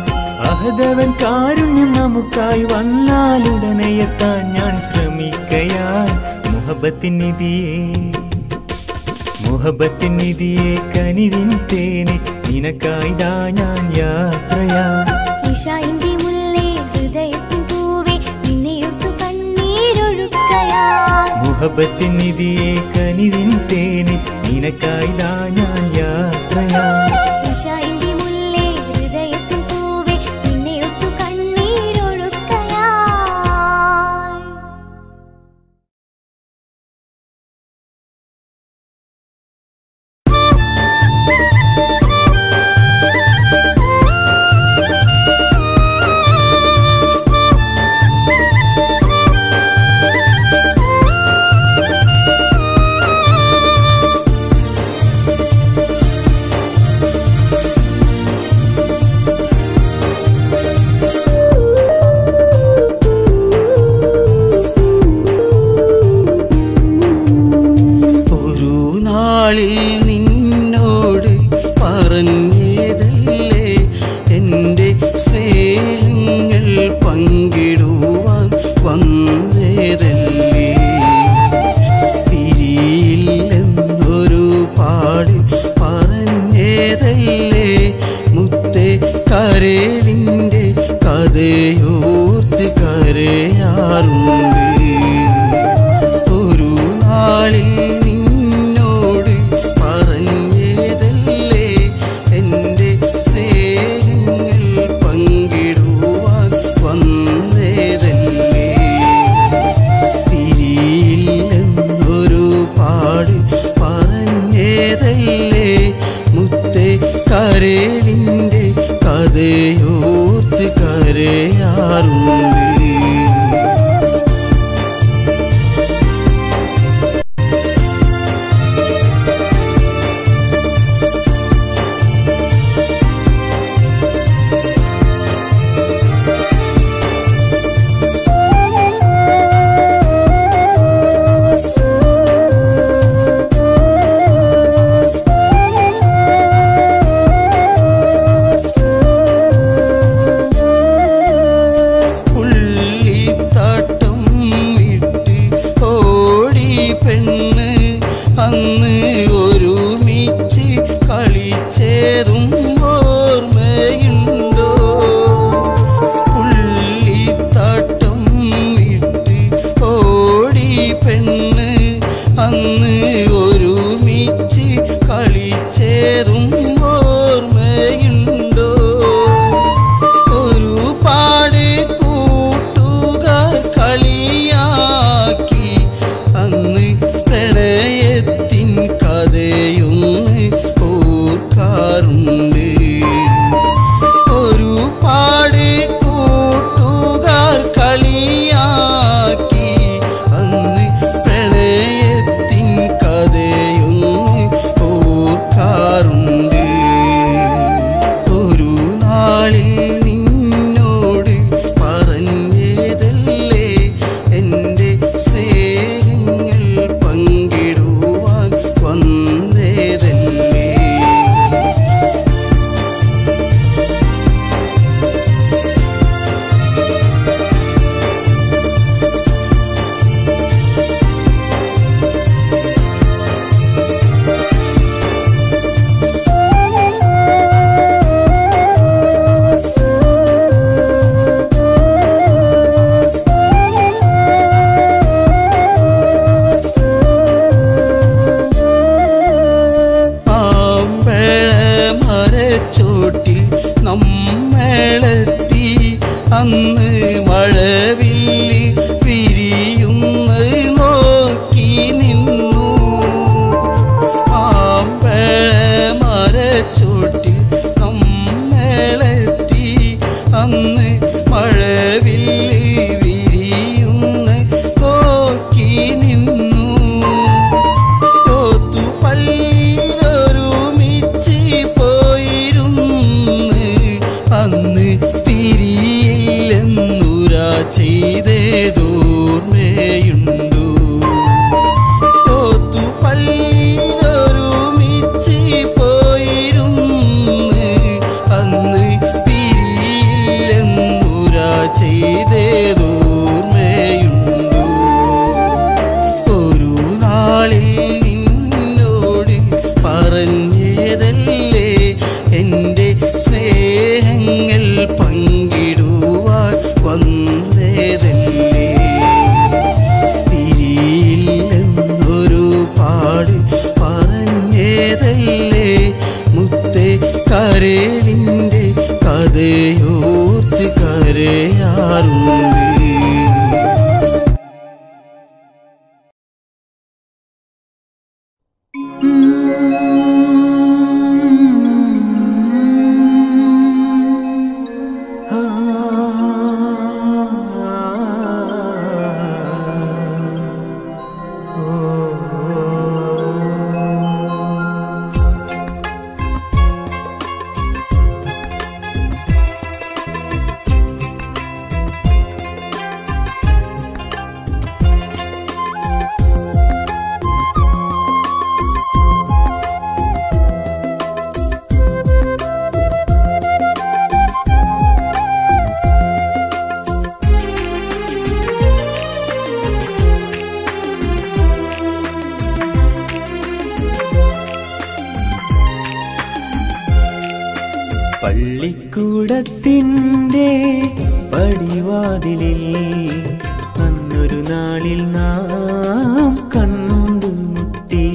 അഹദവൻ കാരുണ്യം നമുക്കായി വന്നാലുടനെ എത്താൻ ഞാൻ ശ്രമിക്കയായി മുഹബത്തിനിധിയേ മുഹബത്തിനിധിയേ കനിവിൻ തേനെ നിനക്കായിതാ ഞാൻ യാത്രയാ ഇശാഇന്റെ മുല്ലേ ഹൃദയത്തിൻ പൂവേ നിന്നെയോർത്തു കണ്ണീരൊഴുക്കയാ മുഹബത്തിനിധിയേ കനിവിൻ തേനെ നിനക്കായിതാ ഞാൻ യാത്രയാ ഇശാഇന്റെ മുല്ലേ ഹൃദയത്തിൻ പൂവേ നിന്നെയോർത്തു കണ്ണീരൊഴുക്കയാ നിന്നോട് പറഞ്ഞതല്ലേ എൻ്റെ സ്നേഹങ്ങൾ പങ്കിടുവാൻ വന്നതല്ലേ പിരിയില്ലെന്നൊരു പാടി പറഞ്ഞതല്ലേ മുത്തേ കരളിൻ്റെ കഥയോർത്ത് കരയാറുണ്ട് ഒരു നാളിൽ കരളിൻ്റെ കഥയോർത്ത് കരയാറുണ്ട് കരഞ്ഞതല്ലേ മുത്തേ കരളിൻ്റെ കഥയോർത്ത് കരയാറുണ്ട്. പള്ളിക്കൂടത്തിൻ്റെ പടിവാതിലിൽ അന്നൊരു നാളിൽ നാം കണ്ടുമുട്ടി.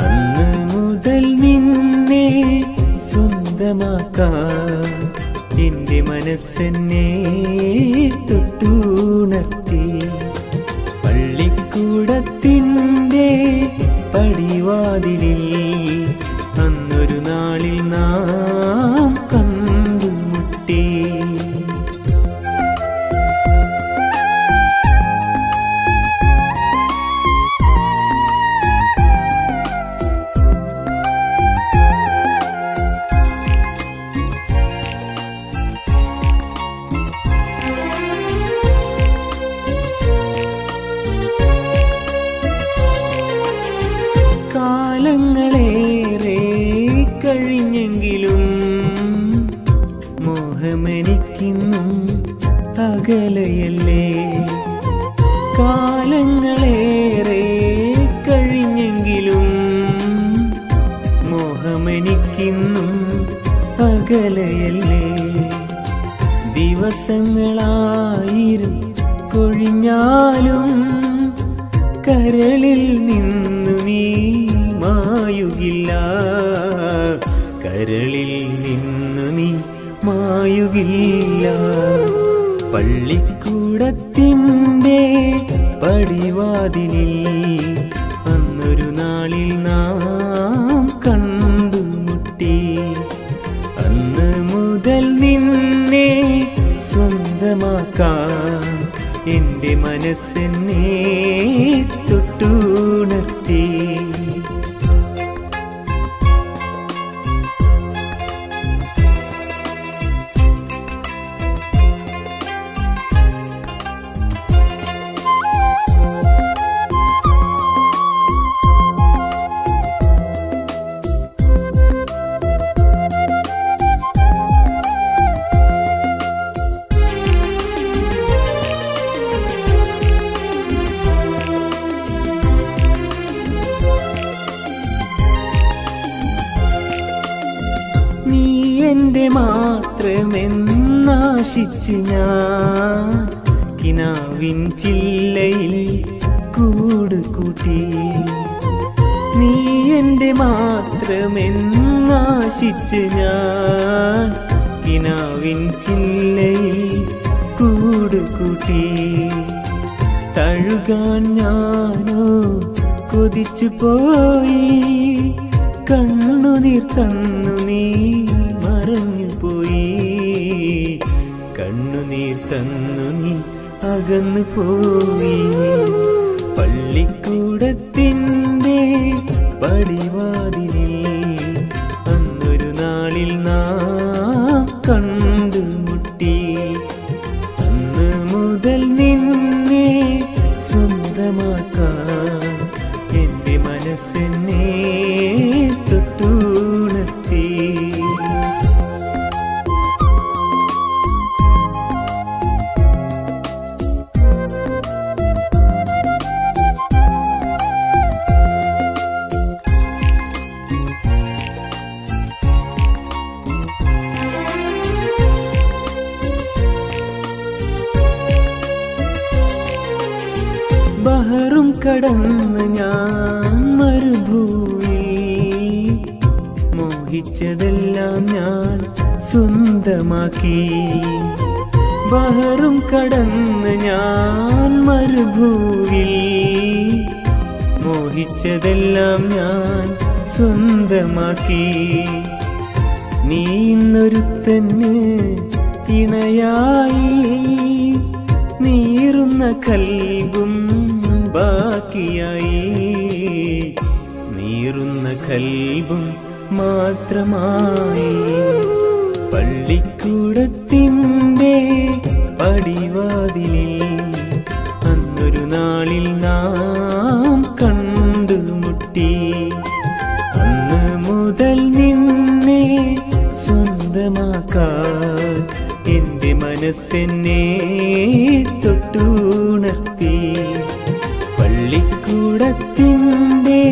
അന്ന് മുതൽ നിന്നെ സ്വന്തമാക്കാൻ എൻ്റെ മനസ്സെന്നെ തൊട്ടുണർത്തി. പള്ളിക്കൂടത്തിൻ്റെ പടിവാതിലിൽ അന്നൊരു നാളിൽ നാം കണ്ടുമുട്ടി. കാലങ്ങളേറെ കഴിഞ്ഞെങ്കിലും മോഹമെനിക്കിന്നും അകലയല്ലേ. കാലങ്ങളേറെ കഴിഞ്ഞെങ്കിലും മോഹമെനിക്കിന്നും അകലയല്ലേ. ദിവസങ്ങളായിരം കൊഴിഞ്ഞാലും കരളിൽ നിന്നു നീ മായുകില്ല. കരളിൽ നിന്നു നീ മായുകില്ല. പള്ളിക്കൂടത്തിൻ്റെ പടിവാതിലിൽ അന്നൊരു നാളിൽ നാം കണ്ടുമുട്ടി. അന്ന് മുതൽ നിന്നെ സ്വന്തമാക്കാൻ എൻ്റെ മനസ്സെന്നെ തൊട്ടുണർത്തി. എന്റെ മാത്രമെന്നാശിച്ച് ഞാൻ കിനാവിൻ ചില്ലയിൽ കൂടുകൂട്ടി. നീ എന്റെ മാത്രമെന്നാശിച്ച് ഞാൻ കിനാവിൻ ചില്ലയിൽ കൂടുകൂട്ടി. തഴുകാൻ ഞാനോ കൊതിച്ചു പോയി. കണ്ണുനീർ തന്നു നീ മറഞ്ഞു പോയി. കണ്ണുനീർ തന്നു നീ അകന്നു പോയി. പള്ളിക്കൂടത്തിൻ്റെ പടിവാതിലിൽ അന്നൊരു നാളിൽ നാം കണ്ടുമുട്ടി. അന്ന് മുതൽ നിന്നെ സ്വന്തമാക്കാൻ എൻ്റെ മനസ്സെന്നെ തൊട്ടുണർത്തി. ബഹറും കടന്ന് ഞാൻ മരുഭൂമിയിൽ മോഹിച്ചതെല്ലാം ഞാൻ സ്വന്തമാക്കി. ബഹറും കടന്ന് ഞാൻ മരുഭൂവിൽ, മോഹിച്ചതെല്ലാം ഞാൻ സ്വന്തമാക്കി. നീ ഇന്നൊരുത്തന് ഇണയായി, നീറുന്ന കൽബും ബാക്കിയായി. നീറുന്ന കൽബും മാത്രമായി. പള്ളിക്കൂടത്തിൻ്റെ പടിവാതിലിൽ അന്നൊരു നാളിൽ നാം കണ്ടുമുട്ടി. അന്ന് മുതൽ നിന്നെ സ്വന്തമാക്കാൻ എൻ്റെ മനസ്സെന്നെ തൊട്ടുണർത്തി. പള്ളിക്കൂടത്തിൻ്റെ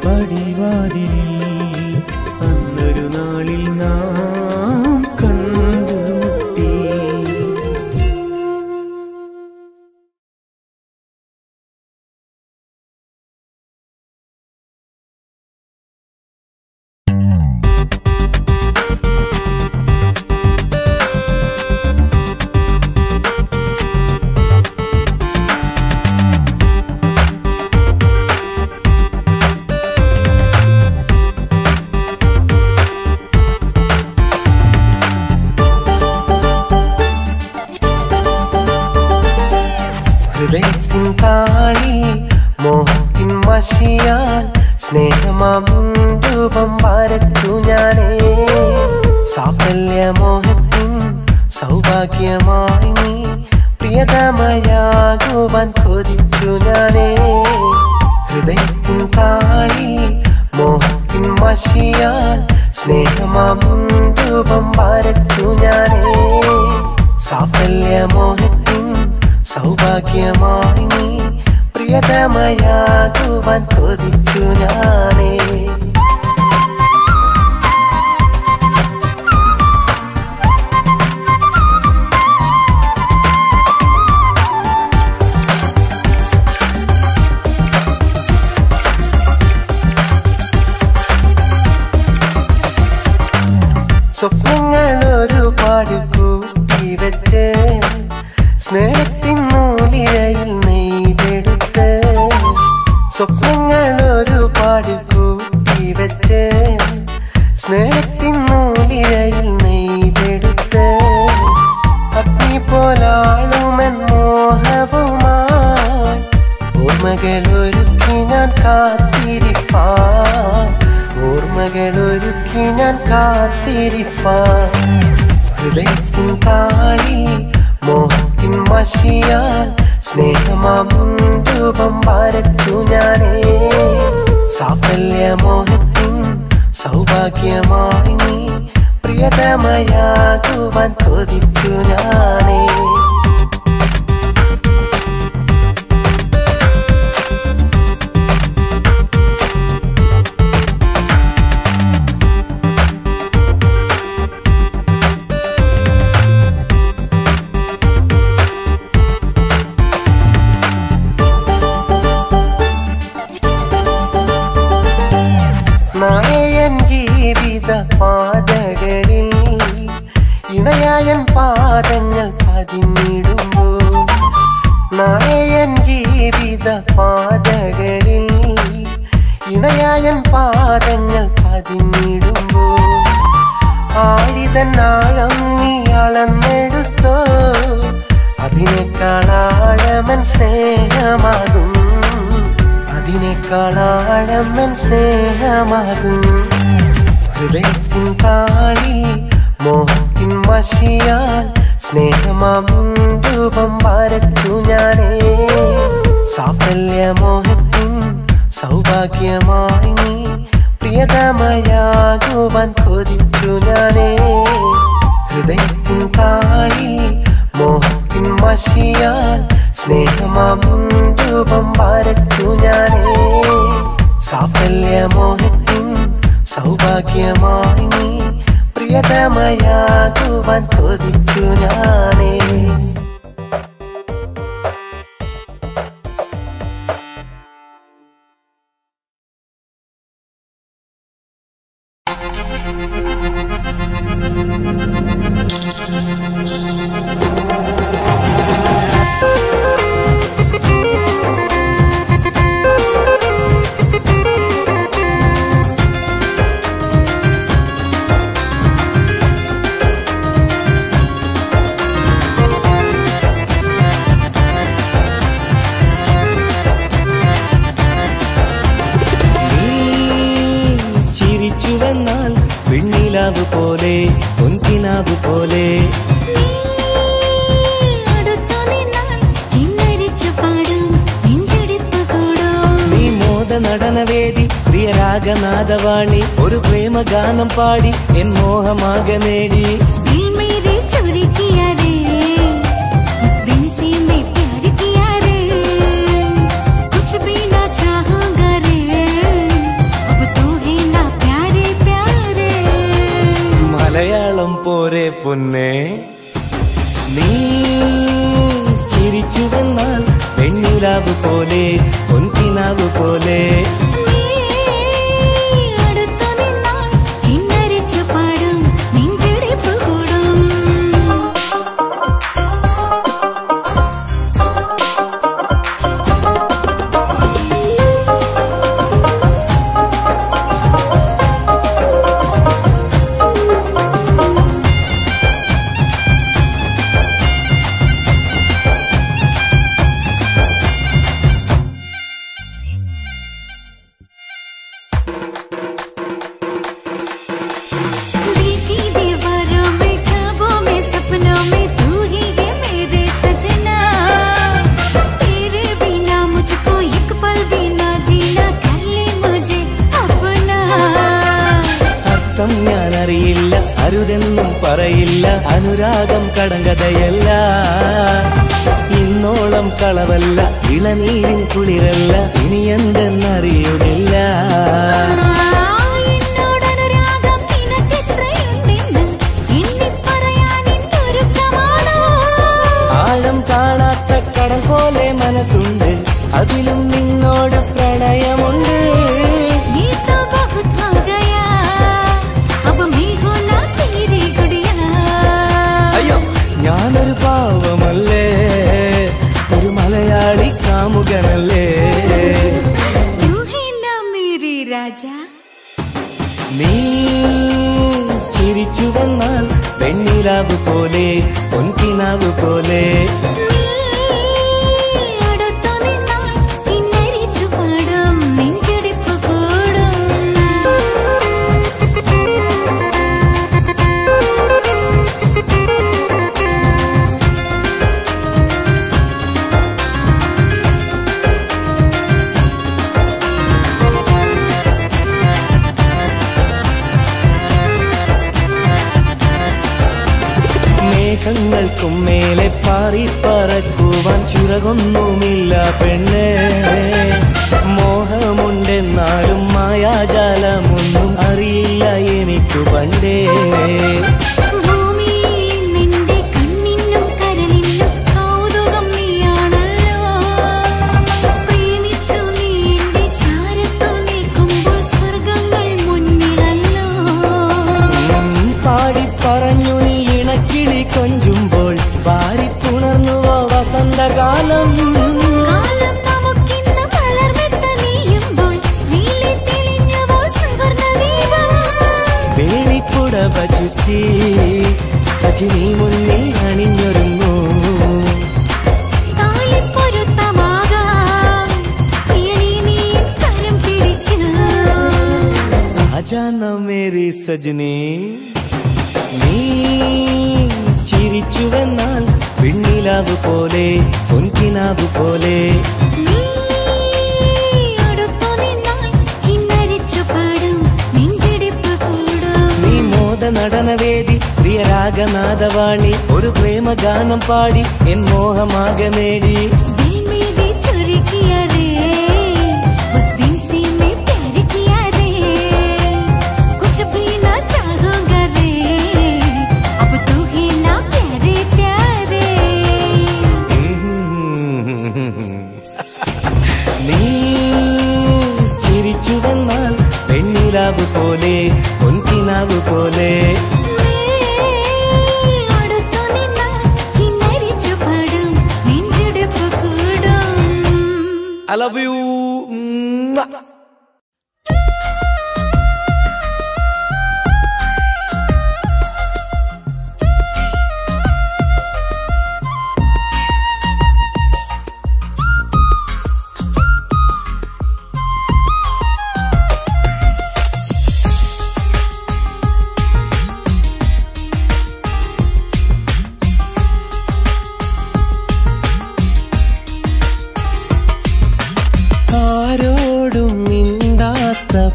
പടിവാതിലിൽ അന്നൊരു നാളിൽ നാം കണ്ടുമുട്ടി. ഹൃദയത്തിൻ താളിൽ മോഹത്തിൻ മഷിയാൽ സ്നേഹമാം രൂപം വരച്ചു ഞാനേ. സാഫല്യമോഹത്തിൻ സൗഭാഗ്യമായി നീ പ്രിയതമയാകുവാൻ കൊതിച്ചു ഞാനേ. ഹൃദയത്തിൻ താളിൽ മോഹത്തിൻ മഷിയാൽ സ്നേഹമാം രൂപം വരച്ചു ഞാനേ. സാഫല്യമോഹത്തിൻ സൗഭാഗ്യമായി നീ പ്രിയതമയാകുവാൻ കൊതിച്ചു ഞാനേ. സ്വപ്നങ്ങൾ ഒരുപാട് കൂട്ടി വെച്ച് സ്നേഹത്തിൻ നൂലിഴയിൽ നെയ്തെടുത്ത്. സ്വപ്നങ്ങൾ ഒരുപാട് കൂട്ടി വെച്ച് സ്നേഹത്തിൻ നൂലിഴയിൽ നെയ്തെടുത്ത്. അഗ്നി പോലാളുമെൻ മോഹവുമായി ഓർമ്മകളൊരുക്കി ഞാൻ കാത്തിരിപ്പാൻ. ഓർമ്മകളൊരുക്കി ഞാൻ കാത്തിരിപ്പാൻ. ഹൃദയത്തിൻ താളിൽ മോഹത്തിൻ മഷിയാൽ സ്നേഹമാം രൂപം വരച്ചു ഞാനേ. സാഫല്യമോഹത്തിൻ സൗഭാഗ്യമായി നീ പ്രിയതമയാകുവാൻ കൊതിച്ചു ഞാനേ. നായൻ ജീവിത പാതകളിൽ ഇണയായൻ പാദങ്ങൾ പതിഞ്ഞിടുമ്പോൾ. നായൻ ജീവിത പാതകളിൽ ഇണയായൻ പാദങ്ങൾ പതിഞ്ഞിടുമ്പോൾ. ആഴിതന്നാളം നീ അളന്നെടുത്തോ, അതിനേക്കാളാഴമൻ സ്നേഹമാകും. അതിനേക്കാളാഴമൻ സ്നേഹമാകും. ഹൃദയത്തിൻ താളിൽ മോഹത്തിൻ മഷിയാൽ സ്നേഹമാം രൂപം വരച്ചു ഞാനേ. സാഫല്യമോഹത്തിൻ സൗഭാഗ്യമായി നീ പ്രിയതമയാകുവാൻ കൊതിച്ചു ഞാനേ. ഹൃദയത്തിൻ താളിൽ മോഹത്തിൻ മഷിയാൽ സ്നേഹമാം രൂപം വരച്ചു ഞാനേ. സാഫല്യമോഹത്തിൻ സൗഭാഗ്യമായി നീ പ്രിയതമയാകുവാൻ കൊതിച്ചു ഞാനേ. ചിരിച്ചുവെന്നാൽ വെണ്ണിലാവ് പോലെ പൊൻകിനാവ് പോലെ നീ മോദ നടനവേദി പ്രിയരാഗനാദവാണി ഒരു പ്രേമഗാനം പാടി എൻ മോഹമാകെ നേടി മലയാളം പോരെ പൊന്നേ നീ ചിരിച്ചുവെന്നാൽ വെണ്ണിലാവ് പോലെ പൊൻകിനാവ് പോലെ ഞാനറിയില്ല അരുതെന്നും പറയില്ല അനുരാഗം കടങ്കഥയല്ല ഇന്നോളം കളവല്ല ഇളനീരിൻ കുളിരല്ല ഇനി എന്തെന്നറിയുന്നില്ല ആഴം കാണാത്ത കടൽ പോലെ മനസ്സുണ്ട് അതിലും നിന്നോട് പ്രണയമുണ്ട് ഞാനൊരു പാവമല്ലേ ഒരു മലയാളി കാമുകനല്ലേ നീ ചിരിച്ചുവെന്നാൽ വെണ്ണിലാവ് പോലെ പൊൻകിനാവ് പോലെ മേഘങ്ങൾക്കും മേലെ പാറി പറക്കുവാൻ ചിറകൊന്നുമില്ല പെണ്ണേ മോഹമുണ്ടെന്നാലും മായാജാലമൊന്നും അറിയില്ല എനിക്കു പണ്ടേ പറഞ്ഞു നീ ഇണക്കിളി കൊഞ്ചുമ്പോൾ വാരിപ്പുണർന്നുവോ വസന്തകാലം വേളിപ്പുടവ ചുറ്റി സഖി നീ മുന്നിൽ അണിഞ്ഞൊരുങ്ങൂ ആജാന മേരി സജനി നീ ചിരിച്ചുവെന്നാൽ വെണ്ണിലാവ് പോലെ പൊൻകിനാവ് പോലെ നീ മോദ നടനവേദി പ്രിയരാഗനാദവാണി ഒരു പ്രേമഗാനം പാടി എൻ മോഹമാകെ നേടി നീ ചിരിച്ചുവെന്നാൽ വെണ്ണിലാവ് പോലെ പൊൻകിനാവ് പോലെ I love you.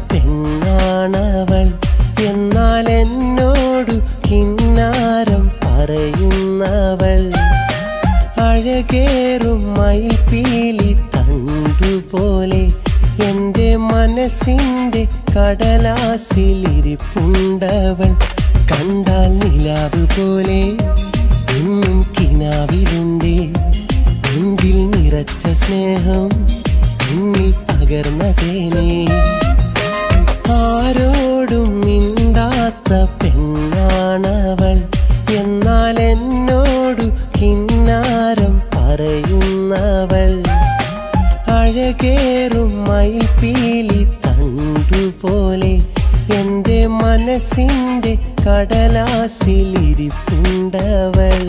പെണ്ണാണവൾ എന്നാൽ എന്നോടു കിന്നാരം പറയുന്നവൾ അഴകേറും മയിൽപ്പീലി തണ്ടുപോലെ എൻ്റെ മനസ്സിൻ്റെ കടലാസിലിരിപ്പുണ്ടവൾ കണ്ടാൽ നിലാവ് പോലെ എന്നും കിനാവിലുണ്ടേ എങ്കിൽ നിറച്ച സ്നേഹം എന്നിൽ പകർന്നതേനേ ആരോടും മിണ്ടാത്ത പെണ്ണാണവൾ എന്നാൽ എന്നോടു കിന്നാരം പറയുന്നവൾ അഴകേറും മയിൽപ്പീലി തണ്ടുപോലെ എൻ്റെ മനസ്സിൻ്റെ കടലാസിലിരിപ്പുണ്ടവൾ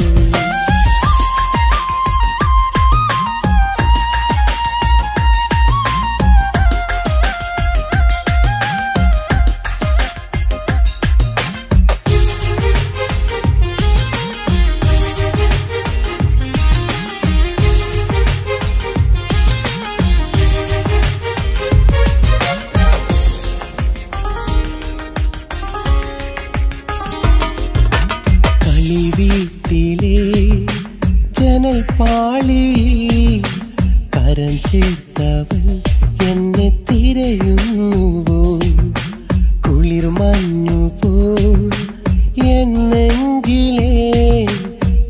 വീട്ടിലെ ജനൽപ്പാളിയിൽ കരം ചേർത്തവൾ എന്നെ തിരയുന്നുവോ കുളിർ മഞ്ഞുപോൽ എന്നെങ്കിലേ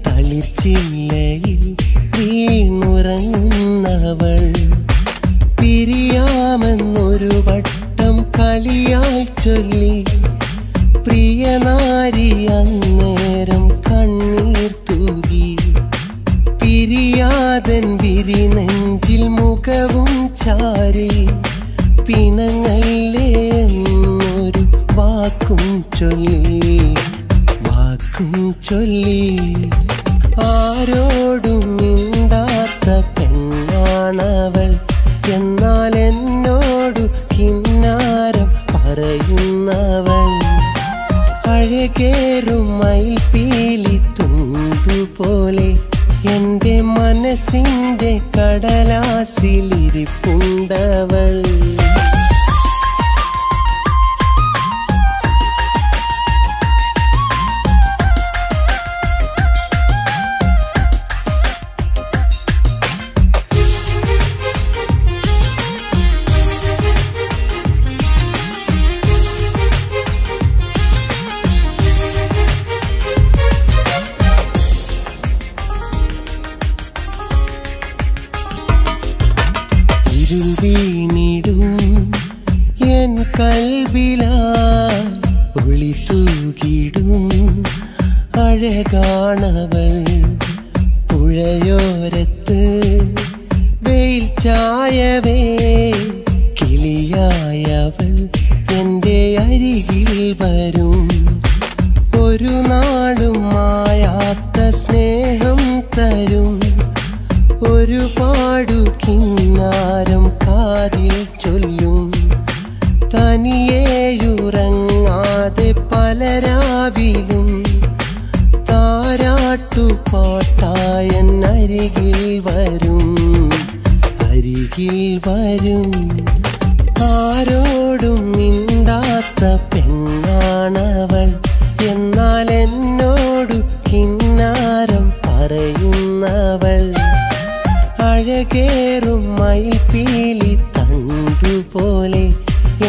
തളിർച്ചില്ലയിൽ വീണുറങ്ങുന്നവൾ പിരിയാമെന്നൊരു വട്ടം കളിയായി ചൊല്ലി പ്രിയനാരി അന്നേരം കണ്ണീർ തൂകി പിരിയാതൻ വിരി നെഞ്ചിൽ മുഖവും ചാരി പിണങ്ങല്ലേ എന്നൊരു വാക്കും ചൊല്ലി ആരോടും മിണ്ടാത്ത പെണ്ണാണവൾ എന്നാൽ എന്നോടു കിന്നാരം പറയുന്നവൾ അഴകേറും മയിൽപ്പീലി തുണ്ടുപോലെ എൻ്റെ മനസ്സിൻ്റെ കടലാസിലിരിപ്പുണ്ടവൾ വീണിടും എൻ കൽബിലായി ഒളി തൂകിടും അഴകാണവൾ പുഴയോരത്ത് വെയിൽ ചായവേ കിളിയായവൾ എൻ്റെ അരികിൽ വരും ഒരു നാളും മായാത്ത സ്നേഹം തരും ഒരുപാടു കിന്നാരം കാതിൽ ചൊല്ലും തനിയേയുറങ്ങാതെ പലരാവിലും താരാട്ടുപാട്ടായൻ അരികിൽ വരും ആരോടും മിണ്ടാത്ത പെണ്ണാണവൾ എന്നാൽ എന്നോടു കിന്നാരം പറയുന്നവൾ അഴകേറും മയിൽപ്പീലി തണ്ടുപോലെ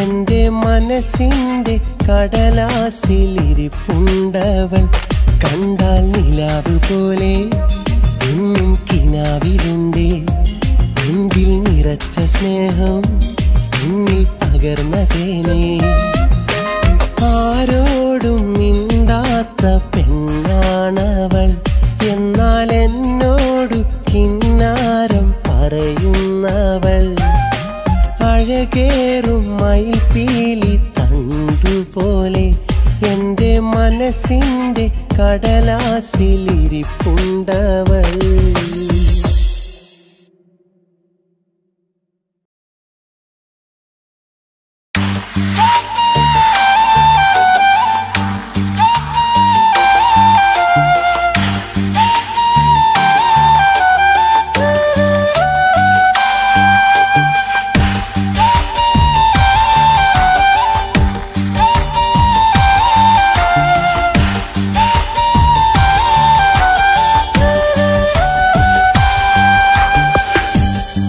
എൻ്റെ മനസ്സിൻ്റെ കടലാസിലിരിപ്പുണ്ടവൾ കണ്ടാൽ നിലാവ് പോലെ എന്നും കിനാവിലുണ്ടേ എങ്കിൽ നിറച്ച സ്നേഹം എന്നിൽ പകർന്നതേനേ മനസ്സിൻ്റെ കടലാസിലിരിപ്പുണ്ടവൾ.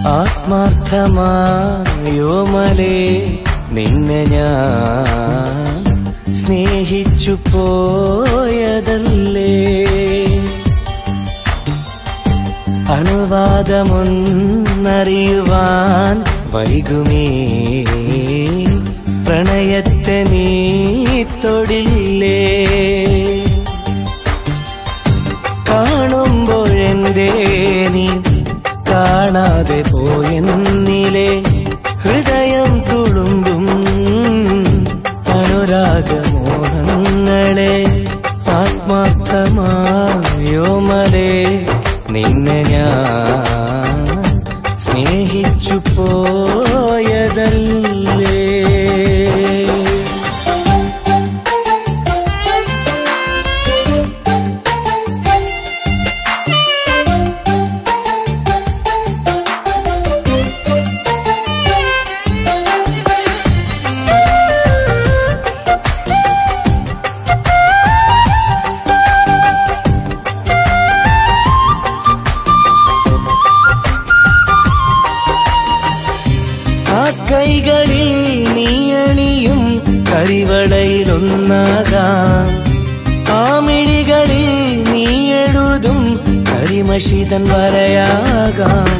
ആത്മാർത്ഥമായോമലേ നിന്നെ ഞാൻ സ്നേഹിച്ചു പോയതല്ലേ. അനുവാദമൊന്നറിയുവാൻ വൈകുമേ പ്രണയത്തെ നീ തൊടില്ലേ. കാണുമ്പോഴെന്തേ നീ കാണാതെ പോയെന്നിലെ ഹൃദയം തുളുമ്പും അനുരാഗമോഹങ്ങളെ. ആത്മാർത്ഥമായോമലേ നിന്നെ ഞാൻ സ്നേഹിച്ചു പോയതല്ലേ. കൈകളിൽ നീയണിയും കരിവളയിലൊന്നാകാം. ആമിഴികളിൽ നീയെഴുതും കരിമഷിതൻ വരയാകാം.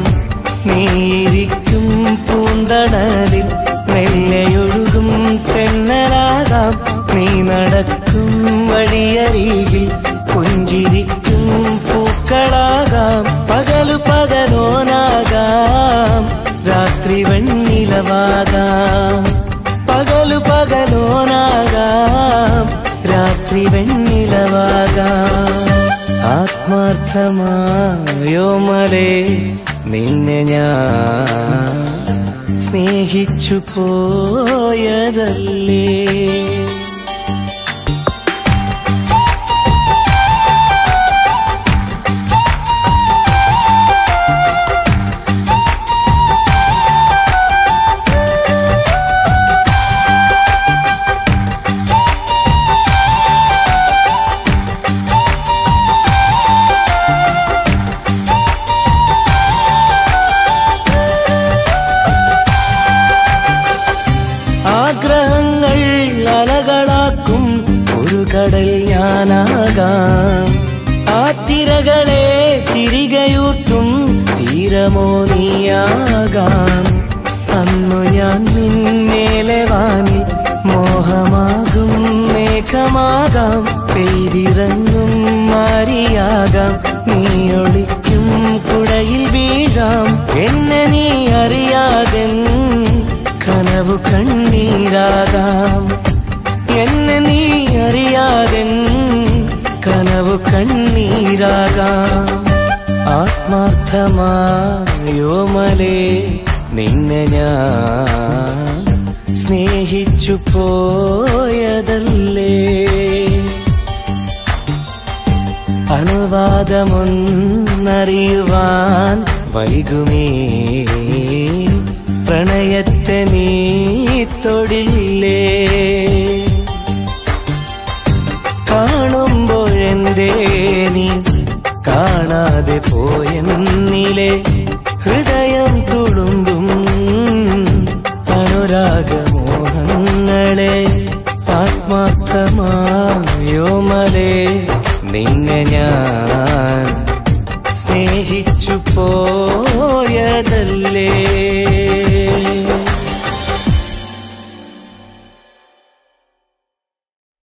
നീയിരിക്കും പൂന്തടലിൽ മെല്ലെയൊഴുകും തെന്നലാകാം. നീ നടക്കും വഴിയരികിൽ പുഞ്ചിരിക്കും പൂക്കളാകാം. പകലു പകലോനാകാം, രാത്രി വെണ്ണിലവാകാം. പകലു പകലോനാകാം, രാത്രി വെണ്ണിലവാകാം. ആത്മാർത്ഥമായോമലേ നിന്നെ ഞാൻ സ്നേഹിച്ചു പോയതല്ലേ. ആഗ്രഹങ്ങൾ അലകളാക്കും ഒരു കടൽ ഞാനാകാം. ആ തിരകളെ തിരികെയൂർത്തും തീരമോ നീയാകാം. അന്നു ഞാൻ നിന്മേലെ വാനിൽ മോഹമാകും മേഘമാകാം. പെയ്തിറങ്ങും മാരിയാകാം. നീ ഒളിക്കും കുടയിൽ വീഴാം. എന്നെ നീ അറിയാതെ കനവു കണ്ണീരാകാം. എന്നെ നീ അറിയാതെ കനവു കണ്ണീരാകാം. ആത്മാർത്ഥമായോമലേ നിന്നെ ഞാൻ സ്നേഹിച്ചു പോയതല്ലേ. അനുവാദമൊന്നറിയുവാൻ വൈകുമേ പ്രണയത്തെ നീ തൊടില്ലേ. കാണുമ്പോഴെന്തേ നീ കാണാതെ പോയെന്നിലെ ഹൃദയം തുളുമ്പും അനുരാഗമോഹങ്ങളെ. ആത്മാർത്ഥമായോമലേ നിന്നെ ഞാൻ സ്നേഹിച്ചു പോ